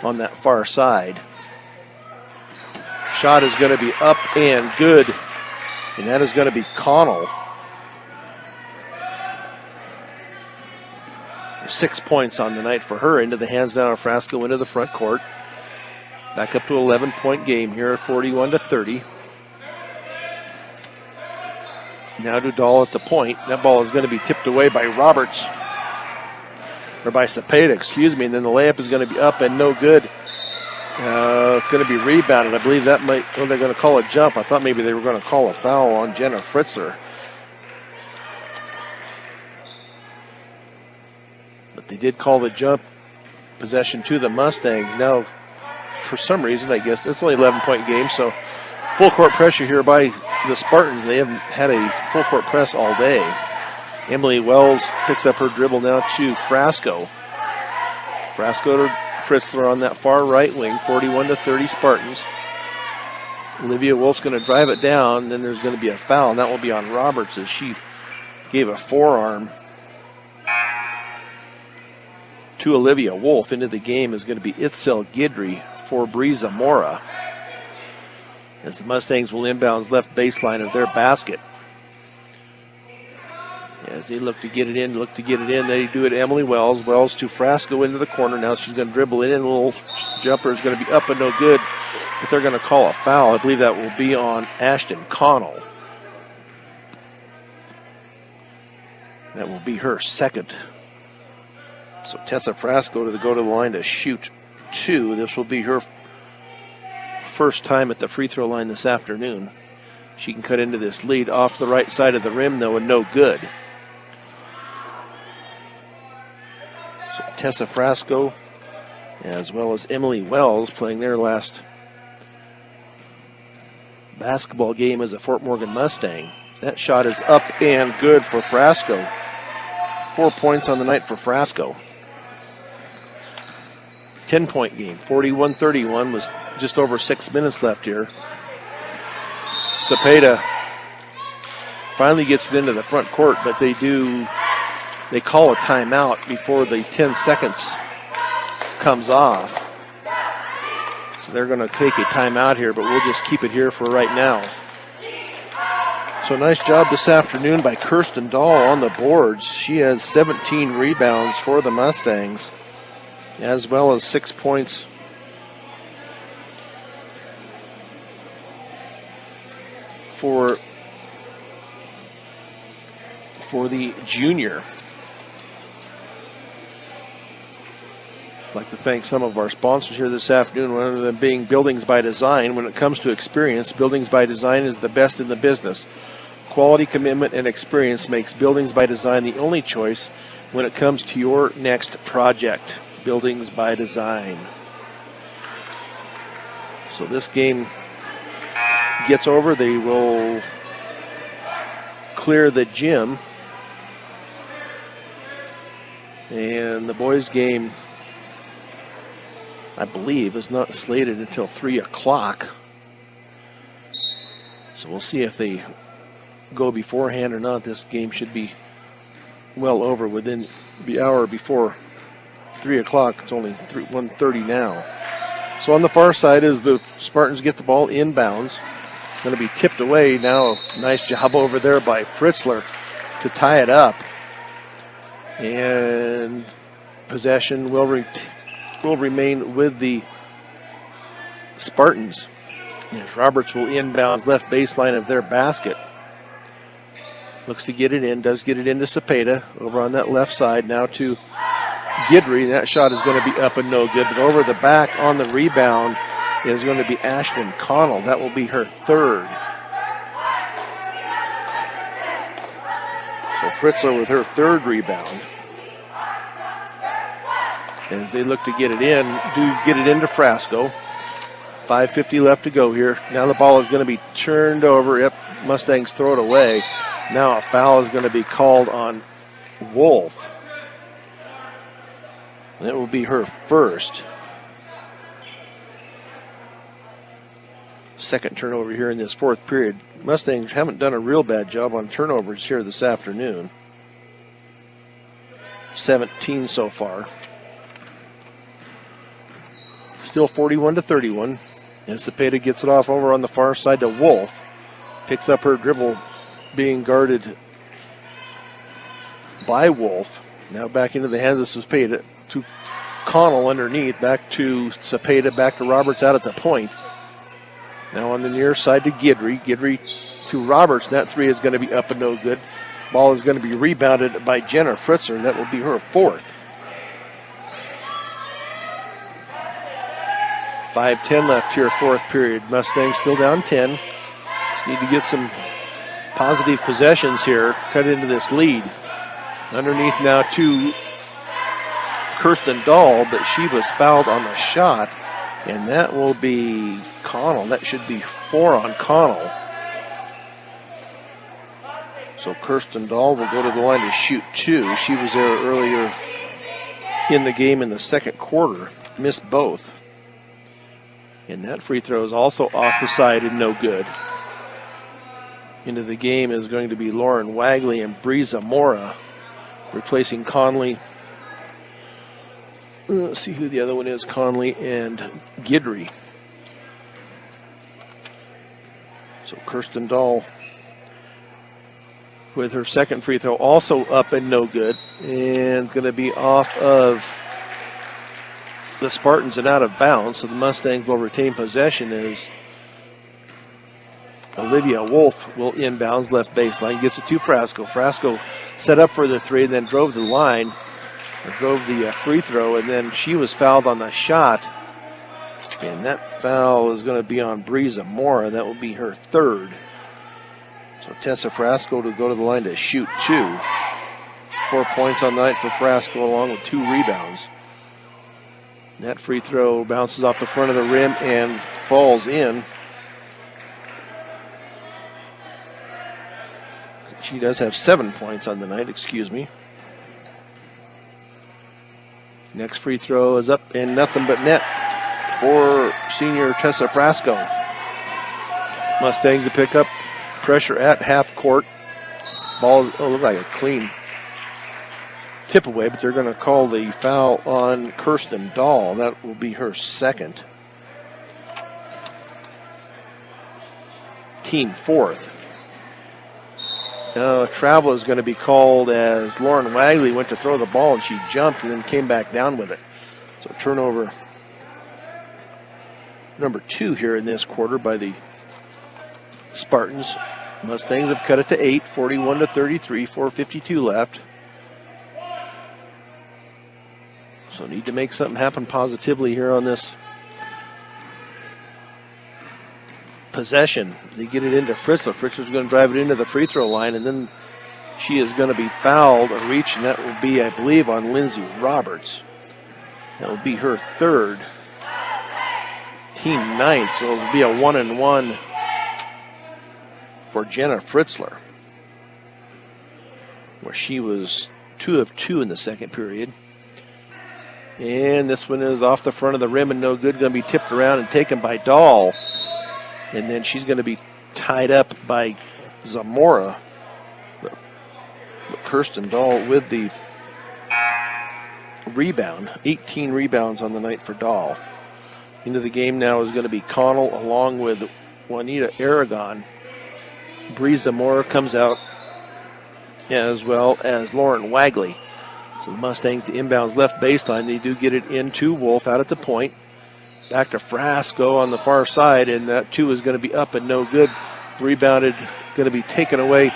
on that far side. Shot is going to be up and good, and that is going to be Connell. 6 points on the night for her. Into the hands now of Frasco into the front court. Back up to 11-point game here, 41-30. Now to Dahl at the point. That ball is going to be tipped away by Roberts. Or by Cepeda, and then the layup is going to be up and no good. It's going to be rebounded. I believe that they're going to call a jump. I thought maybe they were going to call a foul on Jenna Fritzler. But they did call the jump. Possession to the Mustangs. Now, for some reason, I guess, it's only 11-point game, so full court pressure here by the Spartans. They haven't had a full court press all day. Emily Wells picks up her dribble now to Frasco. Frasco Fritzler on that far right wing, 41-30 Spartans. Olivia Wolf's going to drive it down, then there's going to be a foul, and that will be on Roberts as she gave a forearm to Olivia Wolf. Into the game is going to be Itzel Gidry for Bree Zamora, as the Mustangs will inbounds left baseline of their basket. As they look to get it in, they do it Emily Wells. Wells to Frasco into the corner. Now she's going to dribble it in. A little jumper is going to be up and no good, but they're going to call a foul. I believe that will be on Ashton Connell. That will be her second. So Tessa Frasco to go to the line to shoot 2. This will be her first time at the free throw line this afternoon. She can cut into this lead off the right side of the rim, though, and no good. So Tessa Frasco, as well as Emily Wells, playing their last basketball game as a Fort Morgan Mustang. That shot is up and good for Frasco. 4 points on the night for Frasco. 10-point game, 41-31, was just over 6 minutes left here. Cepeda finally gets it into the front court, but they call a timeout before the 10 seconds comes off. So they're going to take a timeout here, but we'll just keep it here for right now. So nice job this afternoon by Kirsten Dahl on the boards. She has 17 rebounds for the Mustangs, as well as 6 points for the junior. I'd like to thank some of our sponsors here this afternoon, one of them being Buildings by Design. When it comes to experience, Buildings by Design is the best in the business. Quality, commitment, and experience makes Buildings by Design the only choice when it comes to your next project. Buildings by Design. So this game gets over. They will clear the gym. And the boys' game, I believe, is not slated until 3 o'clock. So we'll see if they go beforehand or not. This game should be well over within the hour before 3 o'clock. It's only 1:30 now. So on the far side, as the Spartans get the ball inbounds, going to be tipped away now. Nice job over there by Fritzler to tie it up. And possession will remain with the Spartans. Yes, Roberts will inbounds left baseline of their basket. Looks to get it in, does get it into Cepeda over on that left side. Now to Gidry. That shot is going to be up and no good. But over the back on the rebound is going to be Ashton Connell. That will be her third. So Fritzler with her third rebound. As they look to get it in, into Frasco. 5:50 left to go here. Now the ball is going to be turned over. Yep, Mustangs throw it away. Now a foul is going to be called on Wolf. That will be her first. Second turnover here in this fourth period. Mustangs haven't done a real bad job on turnovers here this afternoon. 17 so far. Still 41-31. And Cepeda gets it off over on the far side to Wolf. Picks up her dribble, being guarded by Wolf. Now back into the hands of Cepeda to Connell underneath. Back to Cepeda, back to Roberts out at the point. Now on the near side to Gidry. Gidry to Roberts. That three is going to be up and no good. Ball is going to be rebounded by Jenna Fritzler. That will be her fourth. 5:10 left here, fourth period. Mustangs still down 10. Just need to get some positive possessions here. Cut into this lead. Underneath now to Kirsten Dahl, but she was fouled on the shot. And that will be Connell. That should be 4 on Connell. So Kirsten Dahl will go to the line to shoot 2. She was there earlier in the game in the second quarter. missed both. And that free throw is also off the side and no good. Into the game is going to be Lauren Wagley and Bree Zamora, replacing Conley. Let's see who the other one is, Conley and Guidry. So Kirsten Dahl with her second free throw also up and no good, and going to be off of the Spartans and out of bounds. So the Mustangs will retain possession as Olivia Wolf will inbounds left baseline, gets it to Frasco. Frasco set up for the three and then drove the line, or drove the free throw, and then she was fouled on the shot. And that foul is going to be on Bree Zamora. That will be her third. So Tessa Frasco to go to the line to shoot 2. 4 points on the night for Frasco along with 2 rebounds. That free throw bounces off the front of the rim and falls in. She does have 7 points on the night, excuse me. Next free throw is up and nothing but net for senior Tessa Frasco. Mustangs to pick up pressure at half court. Ball looked like a clean tip away, but they're going to call the foul on Kirsten Dahl. That will be her second. Team fourth. Now travel is going to be called as Lauren Wagley went to throw the ball and she jumped and then came back down with it. So turnover number 2 here in this quarter by the Spartans. Mustangs have cut it to 8, 41-33, 4:52 left. So need to make something happen positively here on this possession. They get it into Fritzler. Fritzler's going to drive it into the free throw line, and then she is going to be fouled, a reach, and that will be, I believe, on Lindsay Roberts. That will be her third. Team ninth, so it will be a 1-and-1 for Jenna Fritzler, where she was 2 of 2 in the second period. And this one is off the front of the rim and no good. Going to be tipped around and taken by Dahl. And then she's going to be tied up by Zamora. But Kirsten Dahl with the rebound. 18 rebounds on the night for Dahl. Into the game now is going to be Connell along with Juanita Aragon. Bree Zamora comes out, as well as Lauren Wagley. So the Mustangs to inbounds left baseline. They do get it into Wolf out at the point. Back to Frasco on the far side, and that 2 is going to be up and no good. Rebounded, going to be taken away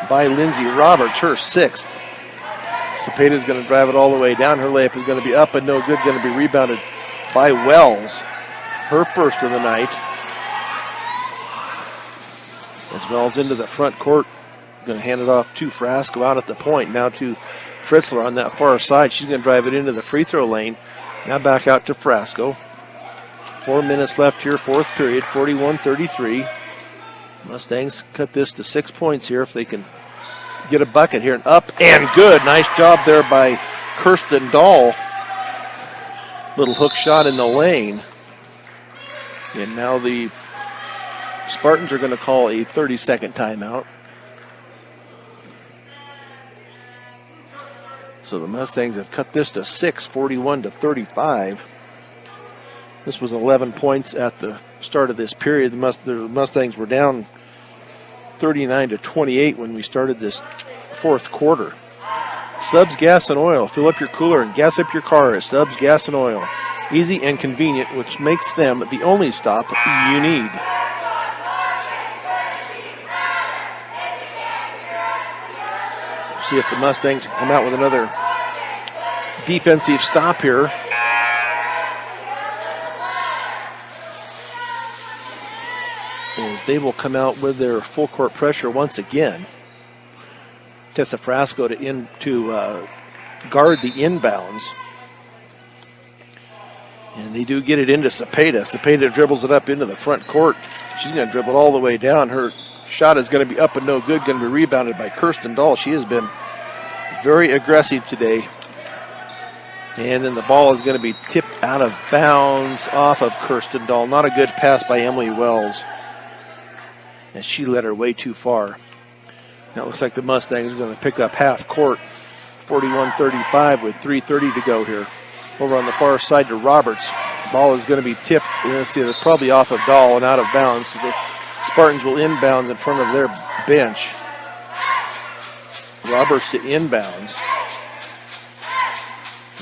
by Lindsay Roberts, her 6th. Cepeda's going to drive it all the way down. Her layup is going to be up and no good. Going to be rebounded by Wells, her first of the night. As Wells into the front court, going to hand it off to Frasco out at the point. Now to Fritzler on that far side. She's going to drive it into the free throw lane. Now back out to Frasco. 4 minutes left here, fourth period, 41-33. Mustangs cut this to 6 points here if they can get a bucket here. And up and good. Nice job there by Kirsten Dahl. Little hook shot in the lane. And now the Spartans are going to call a 30-second timeout. So the Mustangs have cut this to 6, 41-35. This was 11 points at the start of this period. The Mustangs were down 39-28 when we started this fourth quarter. Stubbs Gas and Oil. Fill up your cooler and gas up your car at Stubbs Gas and Oil. Easy and convenient, which makes them the only stop you need. See if the Mustangs can come out with another defensive stop here. As they will come out with their full court pressure once again. Tessa Frasco to guard the inbounds. And they do get it into Cepeda. Cepeda dribbles it up into the front court. She's going to dribble it all the way down. Her shot is going to be up and no good. Going to be rebounded by Kirsten Dahl. She has been very aggressive today And then the ball is going to be tipped out of bounds off of Kirsten Dahl. Not a good pass by Emily Wells, and she led her way too far. Now it looks like the Mustangs are going to pick up half court, 41-35 with 3:30 to go here. Over on the far side to Roberts. Ball is going to be tipped. Let's see, it's probably off of Dahl and out of bounds. So the Spartans will inbounds in front of their bench. Roberts to inbounds.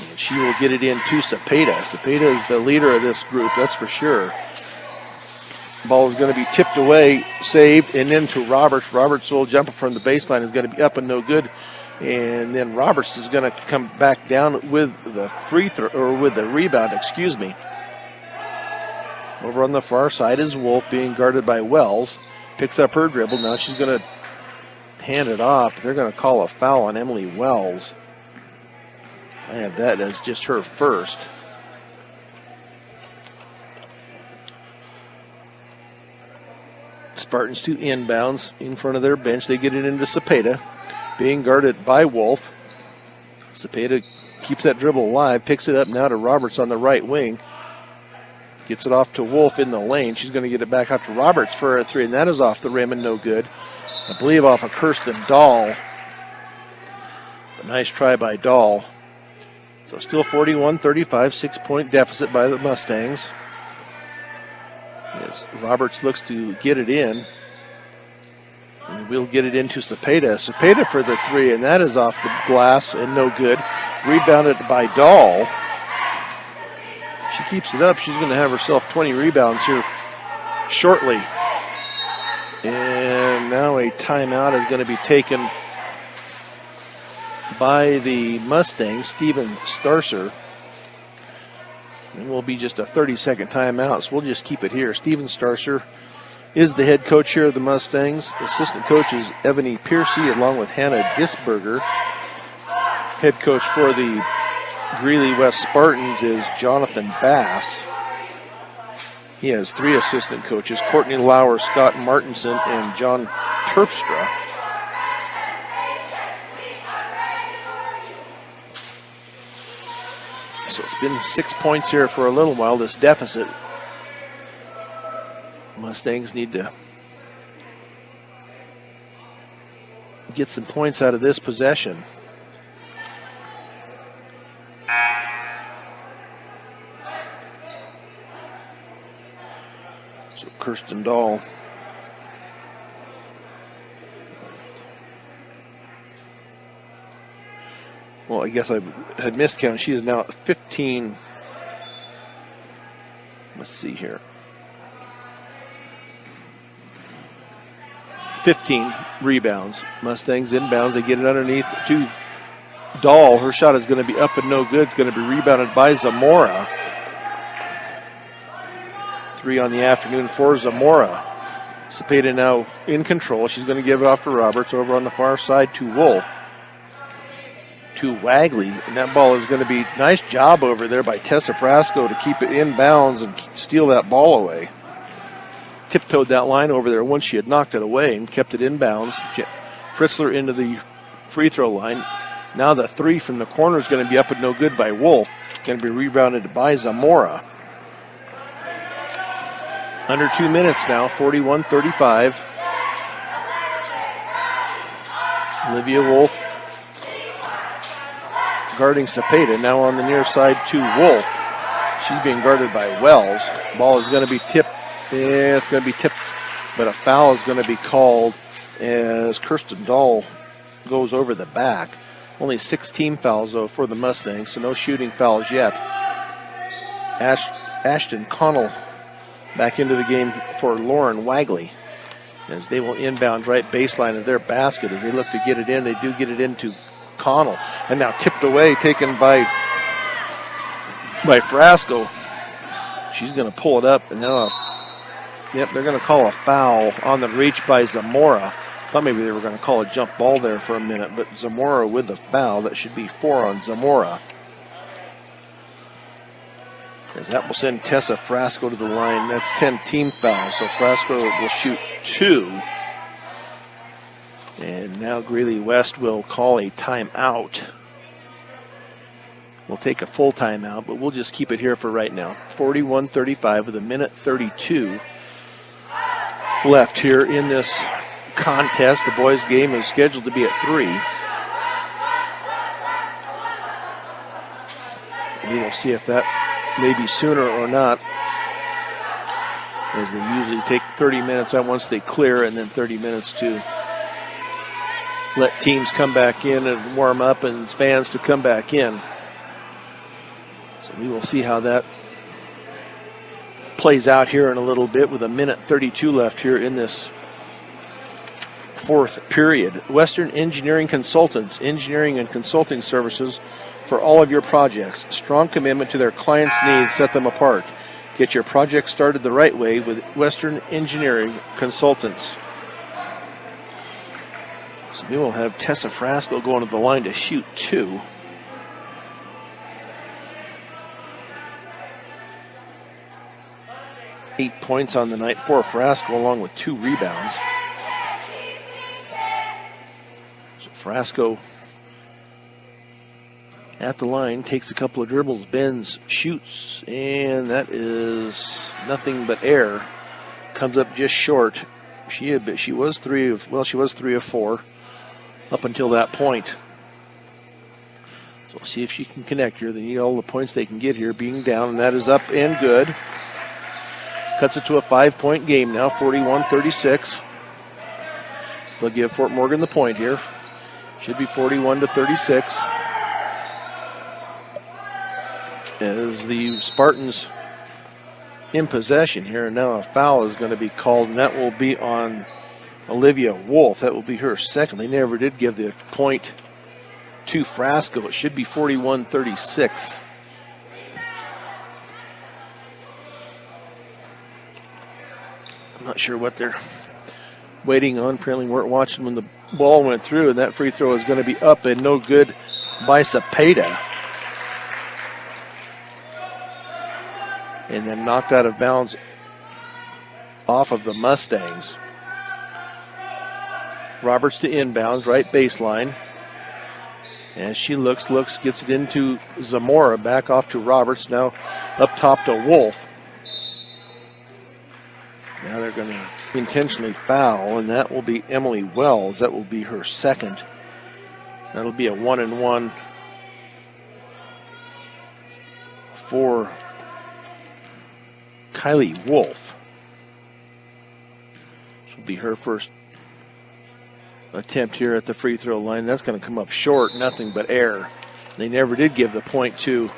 And she will get it in to Cepeda. Cepeda is the leader of this group, that's for sure. Ball is going to be tipped away, saved, and then to Roberts. Roberts' will jumper from the baseline is going to be up and no good. And then Roberts is going to come back down with the free throw, or with the rebound, excuse me. Over on the far side is Wolf being guarded by Wells. Picks up her dribble. Now she's going to hand it off. They're going to call a foul on Emily Wells. I have that as just her first. Spartans to inbounds in front of their bench. They get it into Cepeda. Being guarded by Wolf. Cepeda keeps that dribble alive, picks it up now to Roberts on the right wing. Gets it off to Wolf in the lane. She's going to get it back out to Roberts for a three, and that is off the rim and no good. I believe off of Kirsten Dahl. A nice try by Dahl. So still 41-35, 6-point deficit by the Mustangs. As Roberts looks to get it in. And we'll get it into Cepeda. Cepeda for the three, and that is off the glass and no good. Rebounded by Dahl. She keeps it up. She's going to have herself 20 rebounds here shortly. And now a timeout is going to be taken by the Mustangs, Steven Starcer. And will be just a 30-second timeout, so we'll just keep it here. Steven Starcer is the head coach here of the Mustangs. Assistant coach is Ebony Piercy along with Hannah Disberger. Head coach for the Greeley West Spartans is Jonathan Bass. He has three assistant coaches, Courtney Lauer, Scott Martinson, and John Terpstra. So it's been 6 points here for a little while, this deficit. Mustangs need to get some points out of this possession. So Kirsten Dahl. Well, I guess I had miscounted. She is now at 15. Let's see here. 15 rebounds. Mustangs inbounds. They get it underneath to Dahl. Her shot is going to be up and no good. It's going to be rebounded by Zamora. 3 on the afternoon for Zamora. Cepeda now in control. She's going to give it off to Roberts over on the far side to Wolf. To Wagley, and that ball is going to be nice job over there by Tessa Frasco to keep it in bounds and steal that ball away. Tiptoed that line over there once she had knocked it away and kept it in bounds. Fritzler into the free throw line. Now the three from the corner is going to be up and no good by Wolf. Going to be rebounded by Zamora. Under 2 minutes now, 41-35. Olivia Wolf guarding Cepeda, now on the near side to Wolf. She's being guarded by Wells. Ball is going to be tipped. Yeah, it's going to be tipped, but a foul is going to be called as Kirsten Dahl goes over the back. Only 6 team fouls, though, for the Mustangs, so no shooting fouls yet. Ashton Connell back into the game for Lauren Wagley, as they will inbound right baseline of their basket. As they look to get it in, they do get it into Connell, and now tipped away, taken by Frasco. She's going to pull it up, and now, they're going to call a foul on the reach by Zamora. Thought maybe they were going to call a jump ball there for a minute, but Zamora with the foul. That should be 4 on Zamora. As that will send Tessa Frasco to the line. That's 10 team fouls, so Frasco will shoot 2. And now Greeley West will call a timeout. We'll take a full timeout, but we'll just keep it here for right now. 41-35 with a minute 32 left here in this contest. The boys' game is scheduled to be at 3. We will see if that may be sooner or not, as they usually take 30 minutes on once they clear, and then 30 minutes to let teams come back in and warm up and fans to come back in. So we will see how that plays out here in a little bit with a minute 32 left here in this fourth period. Western Engineering Consultants, engineering and consulting services for all of your projects. Strong commitment to their clients' needs set them apart. Get your project started the right way with Western Engineering Consultants. So we will have Tessa Frasco going to the line to shoot 2. Eight points on the night for Frasco, along with 2 rebounds. So Frasco at the line, takes a couple of dribbles, bends, shoots, and that is nothing but air. Comes up just short. She was 3 of 4 up until that point. So we'll see if she can connect here. They need all the points they can get here, being down, and that is up and good. Cuts it to a 5-point game now, 41-36. They'll give Fort Morgan the point here. Should be 41-36. As the Spartans in possession here, and now a foul is going to be called, and that will be on Olivia Wolf. That will be her second. They never did give the point to Frasco. It should be 41-36. I'm not sure what they're waiting on. Apparently weren't watching when the ball went through, and that free throw is going to be up and no good by Cepeda. And then knocked out of bounds off of the Mustangs. Roberts to inbounds, right baseline. As she looks, gets it into Zamora, back off to Roberts, now up top to Wolf. Now they're going to intentionally foul, and that will be Emily Wells. That will be her second. That'll be a 1-and-1 for Kylie Wolf. This will be her first attempt here at the free throw line. That's going to come up short, nothing but air. They never did give the point to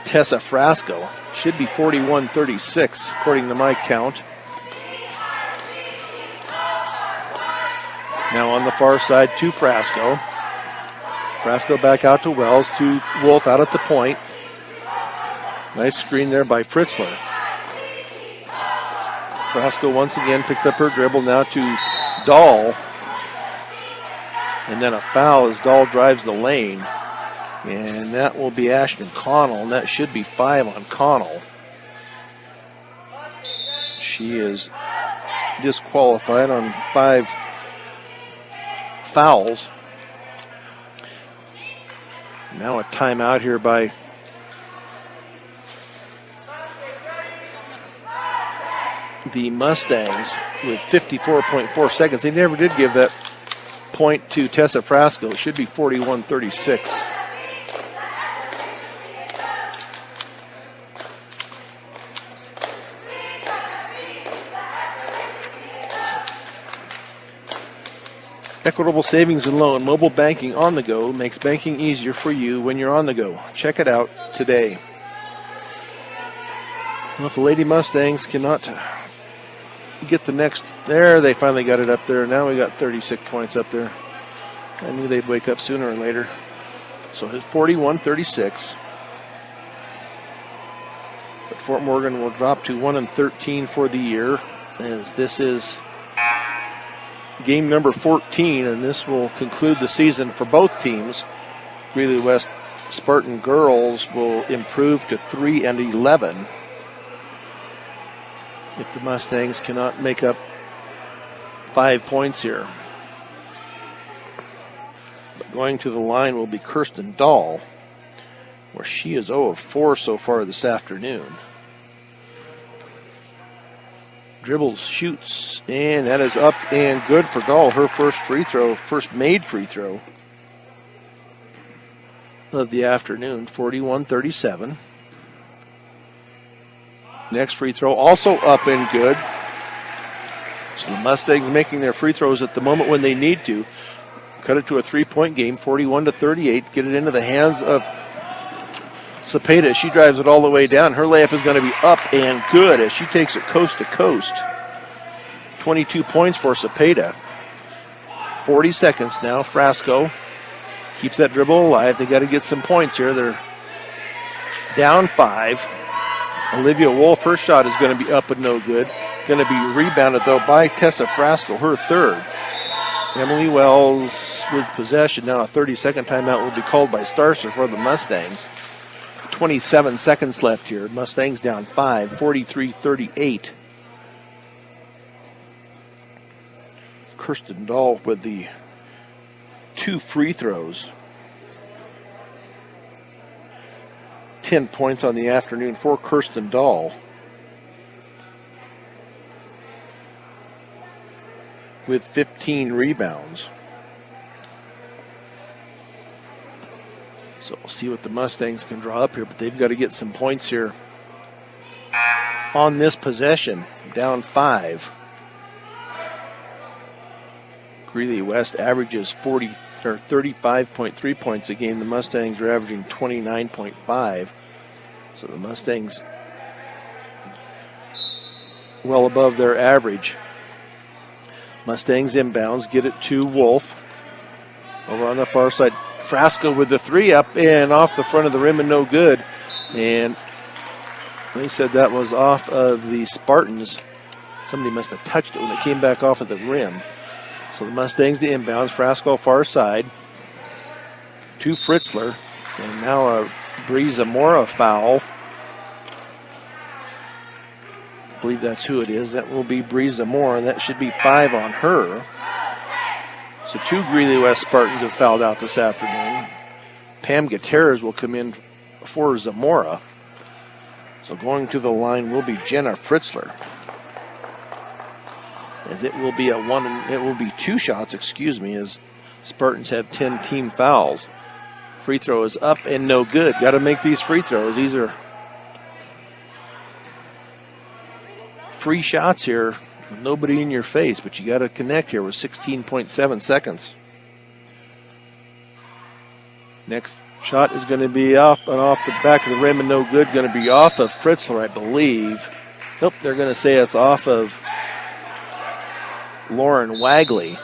Tessa Frasco. Should be 41-36 according to my count. Now on the far side to Frasco. Frasco back out to Wells, to Wolf out at the point. Nice screen there by Fritzler. Frasco once again picks up her dribble now to Dahl. And then a foul as Dahl drives the lane. And that will be Ashton Connell, and that should be 5 on Connell. She is disqualified on 5 fouls. Now a timeout here by the Mustangs with 54.4 seconds. They never did give that point to Tessa Frasco. It should be 41-36. Equitable Savings and Loan, mobile banking on the go makes banking easier for you when you're on the go. Check it out today. Well, if the Lady Mustangs cannot get the next, there they finally got it up there. Now we got 36 points up there. I knew they'd wake up sooner or later. So it's 41-36. But Fort Morgan will drop to 1-13 for the year, as this is game number 14, and this will conclude the season for both teams. Greeley West Spartan girls will improve to 3-11 if the Mustangs cannot make up 5 points here. But going to the line will be Kirsten Dahl. where she is 0 of 4 so far this afternoon. Dribbles, shoots, and that is up and good for Dahl. Her first free throw, first made free throw of the afternoon, 41-37. Next free throw also up and good. So the Mustangs making their free throws at the moment when they need to. Cut it to a 3-point game, 41-38. Get it into the hands of Cepeda. She drives it all the way down. Her layup is going to be up and good as she takes it coast to coast. 22 points for Cepeda. 40 seconds now. Frasco keeps that dribble alive. They got to get some points here. They're down 5. Olivia Wolf, her shot is going to be up and no good. Going to be rebounded, though, by Tessa Frasco, her third. Emily Wells with possession. Now a 30-second timeout will be called by Starcer for the Mustangs. 27 seconds left here. Mustangs down 5, 43-38. Kirsten Dahl with the 2 free throws. 10 points on the afternoon for Kirsten Dahl. With 15 rebounds. So we'll see what the Mustangs can draw up here, but they've got to get some points here on this possession. Down 5. Greeley West averages 35.3 points a game. The Mustangs are averaging 29.5. So the Mustangs well above their average. Mustangs inbounds, get it to Wolf. Over on the far side, Frasco with the 3 up and off the front of the rim and no good. And they said that was off of the Spartans. Somebody must have touched it when it came back off of the rim. So the Mustangs to inbounds, Frasco far side to Fritzler. And now a Bree Zamora foul. I believe that's who it is. That will be Bree Zamora, and that should be 5 on her. So 2 Greeley West Spartans have fouled out this afternoon. Pam Gutierrez will come in for Zamora. So going to the line will be Jenna Fritzler. As it will be it will be 2 shots, as Spartans have 10 team fouls. Free throw is up and no good. Got to make these free throws. These are free shots here. Nobody in your face, but you got to connect here with 16.7 seconds. Next shot is going to be off and off the back of the rim and no good. Going to be off of Fritzler, I believe. Nope, they're going to say it's off of Lauren Wagley.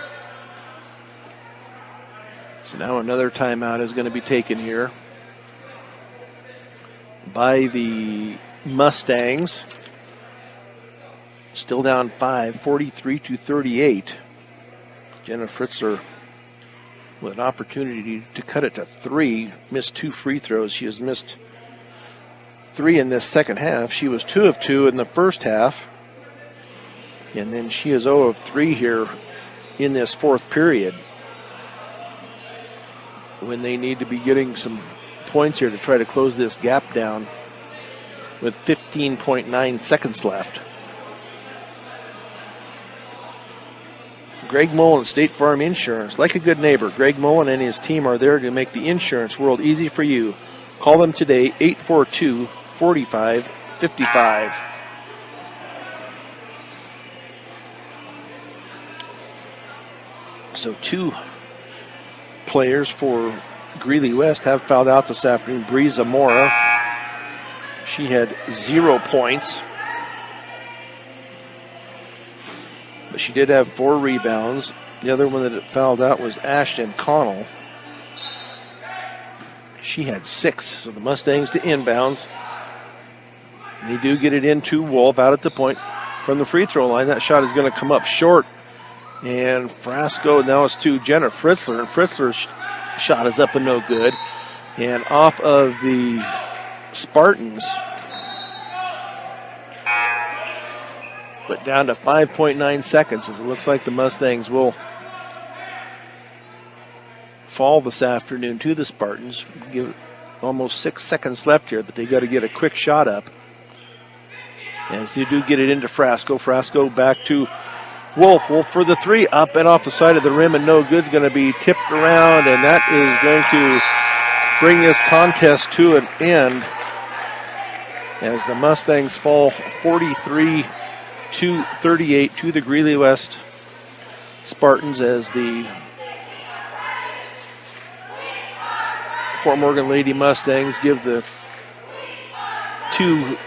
So now another timeout is going to be taken here by the Mustangs. Still down 5, 43-38. Jenna Fritzler with an opportunity to cut it to 3. Missed 2 free throws. She has missed 3 in this second half. She was 2 of 2 in the first half. And then she is 0 of 3 here in this fourth period, when they need to be getting some points here to try to close this gap down with 15.9 seconds left. Greg Mullen, State Farm Insurance. Like a good neighbor, Greg Mullen and his team are there to make the insurance world easy for you. Call them today, 842-4555. So 2 players for Greeley West have fouled out this afternoon. Bree Zamora, she had 0 points, but she did have 4 rebounds. The other one that fouled out was Ashton Connell. She had 6. So the Mustangs to inbounds. They do get it into Wolf out at the point from the free throw line. That shot is going to come up short. And Frasco, now it's to Jenna Fritzler. And Fritzler's shot is up and no good. And off of the Spartans. But down to 5.9 seconds, as it looks like the Mustangs will fall this afternoon to the Spartans. almost 6 seconds left here, but they got to get a quick shot up. As you do get it into Frasco. Frasco back to Wolf. Wolf for the three, up and off the side of the rim and no good. Going to be tipped around, and that is going to bring this contest to an end as the Mustangs fall 43-38 to the Greeley West Spartans, as the Fort Morgan Lady Mustangs give the two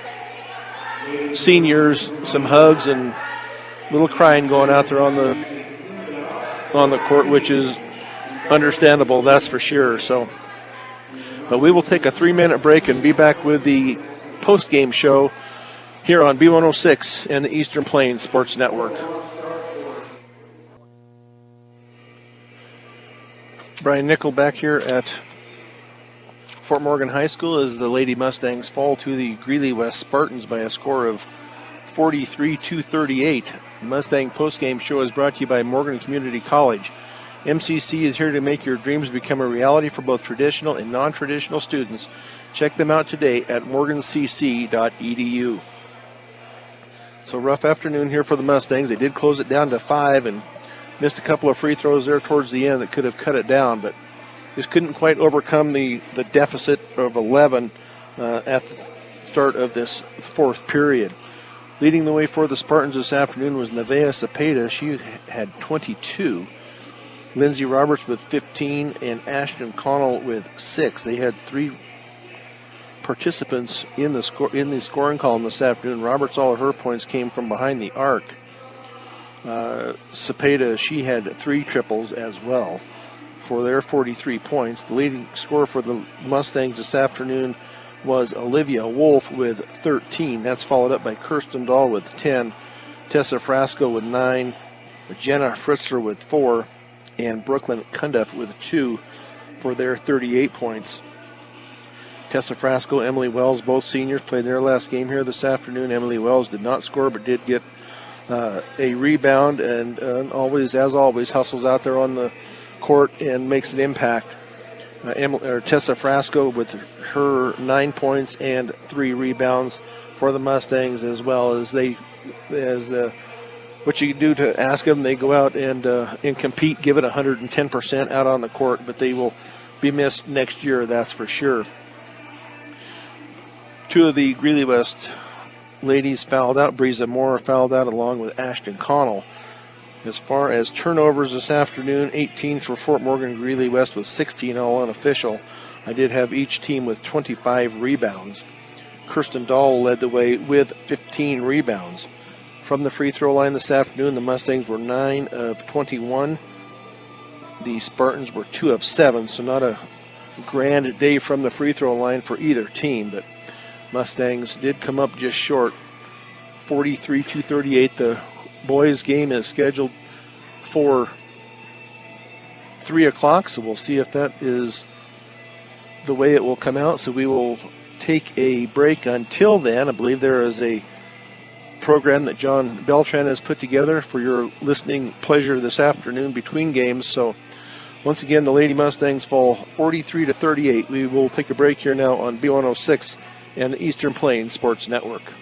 seniors some hugs and a little crying going out there on the court, which is understandable, that's for sure. So, but we will take a 3-minute break and be back with the post-game show here on B106 and the Eastern Plains Sports Network. Brian Nickel back here at Fort Morgan High School as the Lady Mustangs fall to the Greeley West Spartans by a score of 43-38. The Mustang postgame show is brought to you by Morgan Community College. MCC is here to make your dreams become a reality for both traditional and non-traditional students. Check them out today at morgancc.edu. So rough afternoon here for the Mustangs. They did close it down to 5 and missed a couple of free throws there towards the end that could have cut it down, but just couldn't quite overcome the deficit of 11 at the start of this fourth period. Leading the way for the Spartans this afternoon was Nevaeh Cepeda. She had 22. Lindsay Roberts with 15 and Ashton Connell with 6. They had 3 participants in the scoring column this afternoon. Roberts, all of her points came from behind the arc. Cepeda, she had 3 triples as well for their 43 points. The leading scorer for the Mustangs this afternoon was Olivia Wolf with 13. That's followed up by Kirsten Dahl with 10, Tessa Frasco with 9, Jenna Fritzler with 4, and Brooklyn Cundiff with 2 for their 38 points. Tessa Frasco, Emily Wells, both seniors, played their last game here this afternoon. Emily Wells did not score but did get a rebound and always hustles out there on the court and makes an impact. Tessa Frasco with her 9 points and 3 rebounds for the Mustangs, as well as what you do to ask them. They go out and compete, give it 110% out on the court, but they will be missed next year, that's for sure. 2 of the Greeley West ladies fouled out. Breeza Moore fouled out along with Ashton Connell. As far as turnovers this afternoon, 18 for Fort Morgan. Greeley West with 16, all unofficial. I did have each team with 25 rebounds. Kirsten Dahl led the way with 15 rebounds. From the free throw line this afternoon, the Mustangs were 9 of 21. The Spartans were 2 of 7, so not a grand day from the free throw line for either team, but Mustangs did come up just short, 43-38. The boys' game is scheduled for 3 o'clock, so we'll see if that is the way it will come out. So we will take a break until then. I believe there is a program that John Beltran has put together for your listening pleasure this afternoon between games. So once again, the Lady Mustangs fall 43-38. We will take a break here now on B106 and the Eastern Plains Sports Network.